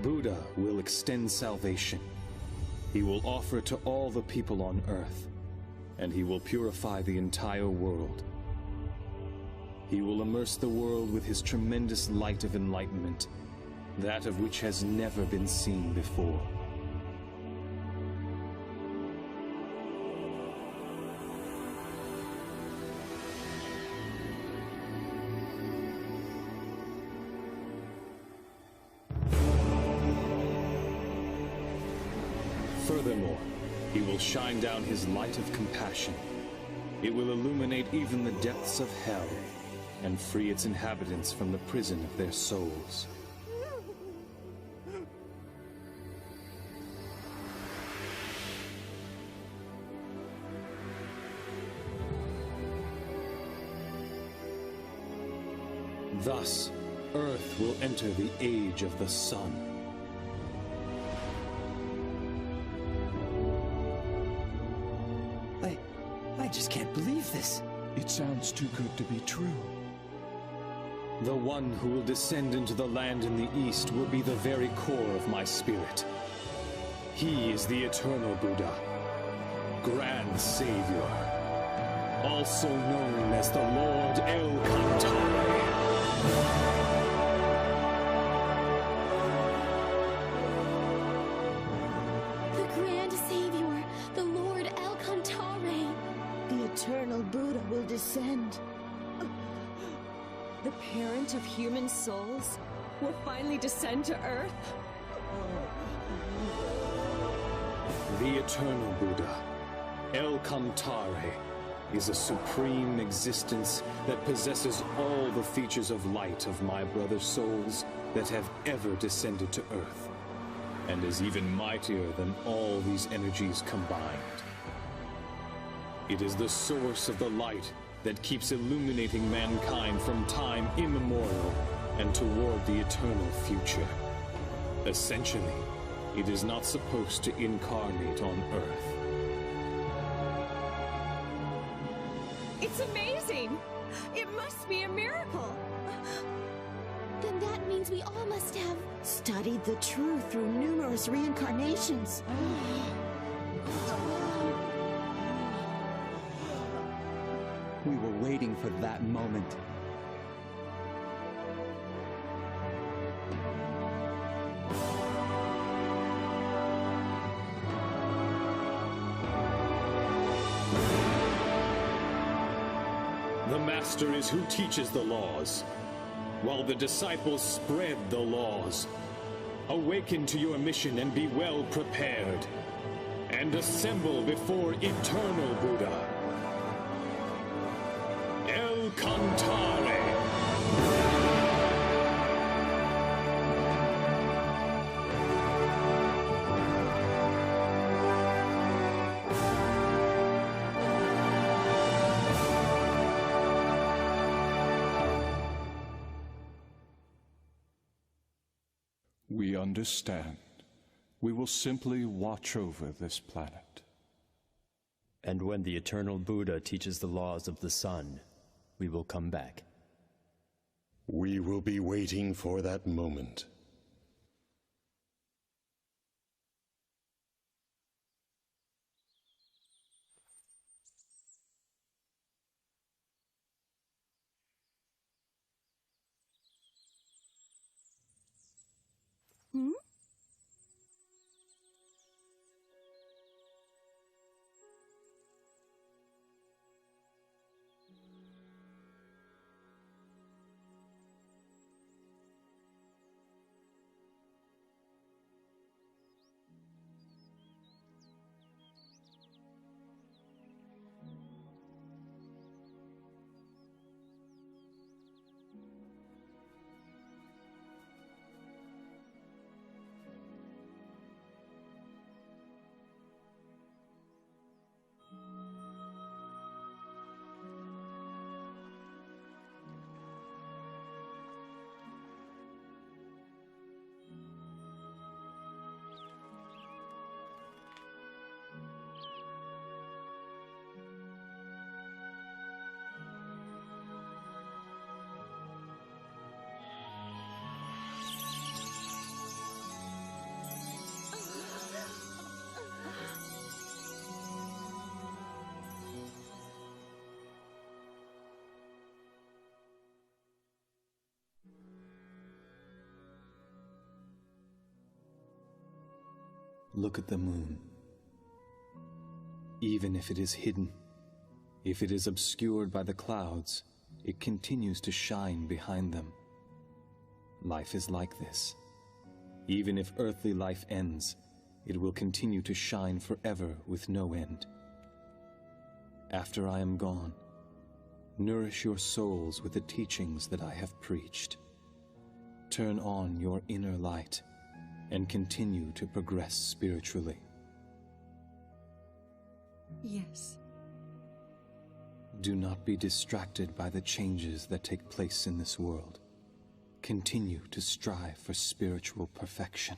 Buddha will extend salvation. He will offer to all the people on Earth, and he will purify the entire world. He will immerse the world with his tremendous light of enlightenment, that of which has never been seen before. Furthermore, he will shine down his light of compassion. It will illuminate even the depths of hell and free its inhabitants from the prison of their souls. Thus, Earth will enter the age of the sun. I just can't believe this. It sounds too good to be true. The one who will descend into the land in the east will be the very core of my spirit. He is the eternal Buddha, Grand Savior, also known as the Lord El Cantare. The Grand Savior, the Lord El Cantare. The eternal Buddha will descend. The parent of human souls will finally descend to Earth? The eternal Buddha, El Cantare, is a supreme existence that possesses all the features of light of my brother souls that have ever descended to Earth, and is even mightier than all these energies combined. It is the source of the light that keeps illuminating mankind from time immemorial and toward the eternal future. Essentially, it is not supposed to incarnate on Earth. It's amazing! It must be a miracle! Then that means we all must have studied the truth through numerous reincarnations. We were waiting for that moment. The Master is who teaches the laws, while the disciples spread the laws. Awaken to your mission and be well prepared, and assemble before eternal Buddha, El Cantare. We understand. We will simply watch over this planet. And when the eternal Buddha teaches the laws of the sun, we will come back. We will be waiting for that moment. Hmm? Look at the moon. Even if it is hidden, if it is obscured by the clouds, it continues to shine behind them. Life is like this. Even if earthly life ends, it will continue to shine forever with no end. After I am gone, nourish your souls with the teachings that I have preached. Turn on your inner light and continue to progress spiritually. Yes. Do not be distracted by the changes that take place in this world. Continue to strive for spiritual perfection.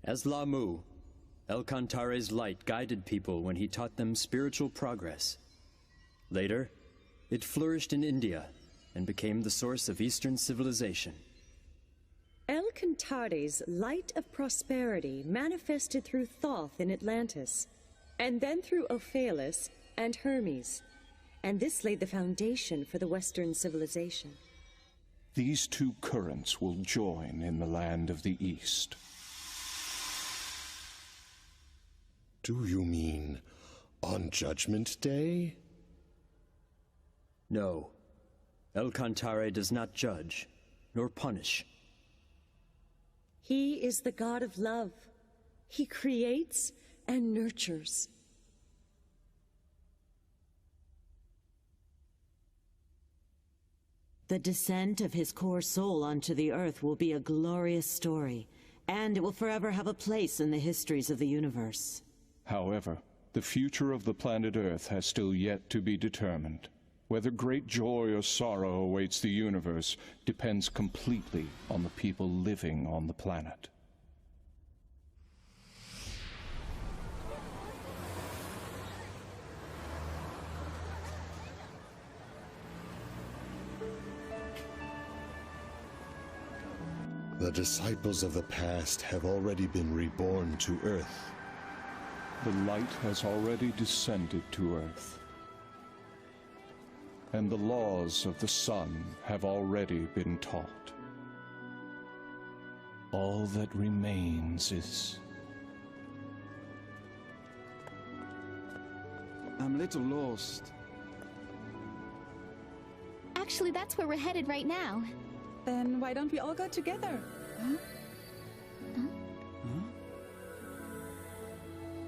As Lamu, El-Kantare's light guided people when he taught them spiritual progress. Later, it flourished in India and became the source of Eastern civilization. El-Kantare's light of prosperity manifested through Thoth in Atlantis, and then through Ophalis and Hermes, and this laid the foundation for the Western civilization. These two currents will join in the land of the East. Do you mean on Judgment Day? No. El-Kantare does not judge, nor punish. He is the god of love. He creates and nurtures. The descent of his core soul onto the earth will be a glorious story, and it will forever have a place in the histories of the universe. However, the future of the planet Earth has still yet to be determined. Whether great joy or sorrow awaits the universe depends completely on the people living on the planet. The disciples of the past have already been reborn to Earth. The light has already descended to Earth. And the laws of the sun have already been taught. All that remains is... I'm a little lost. Actually, that's where we're headed right now. Then why don't we all go together? Huh?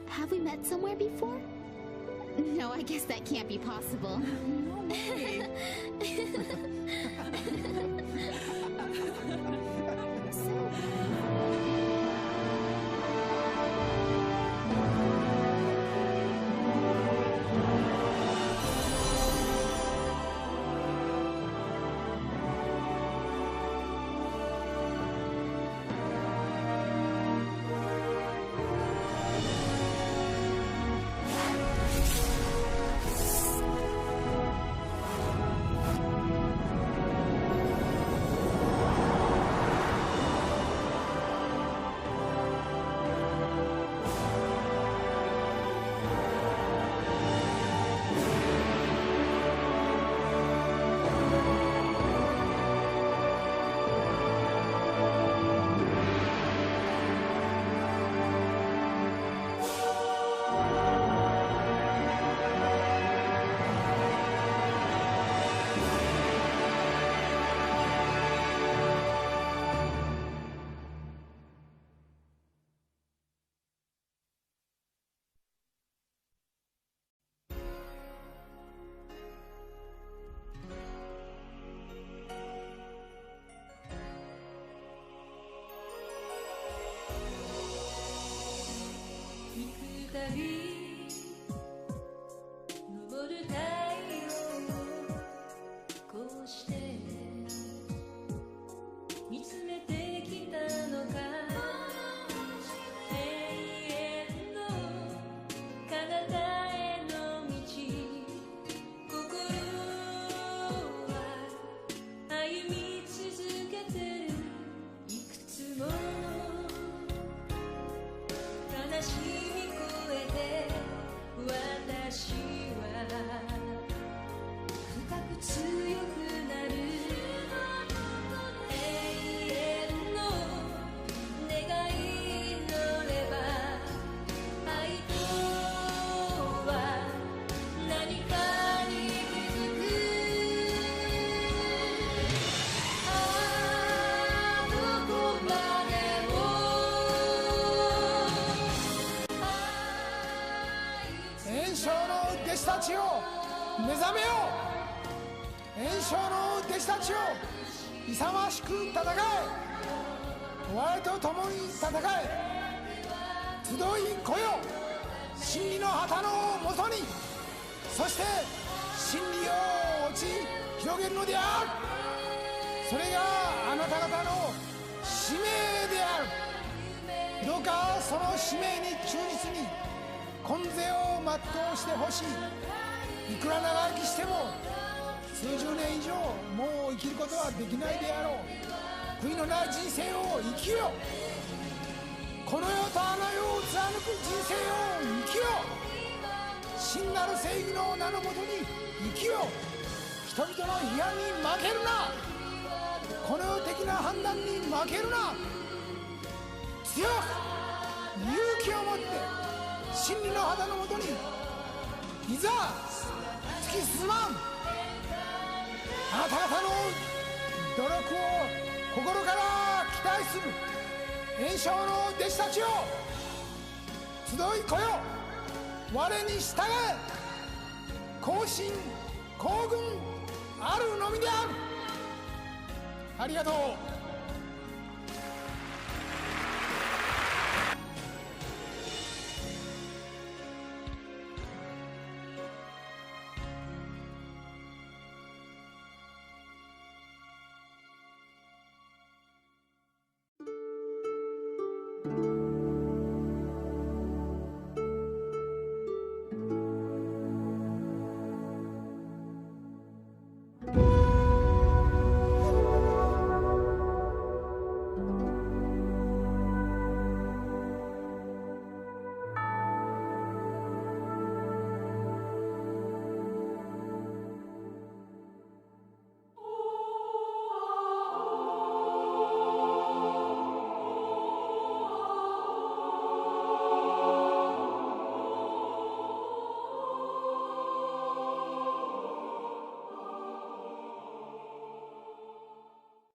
Have we met somewhere before? No, I guess that can't be possible. No way.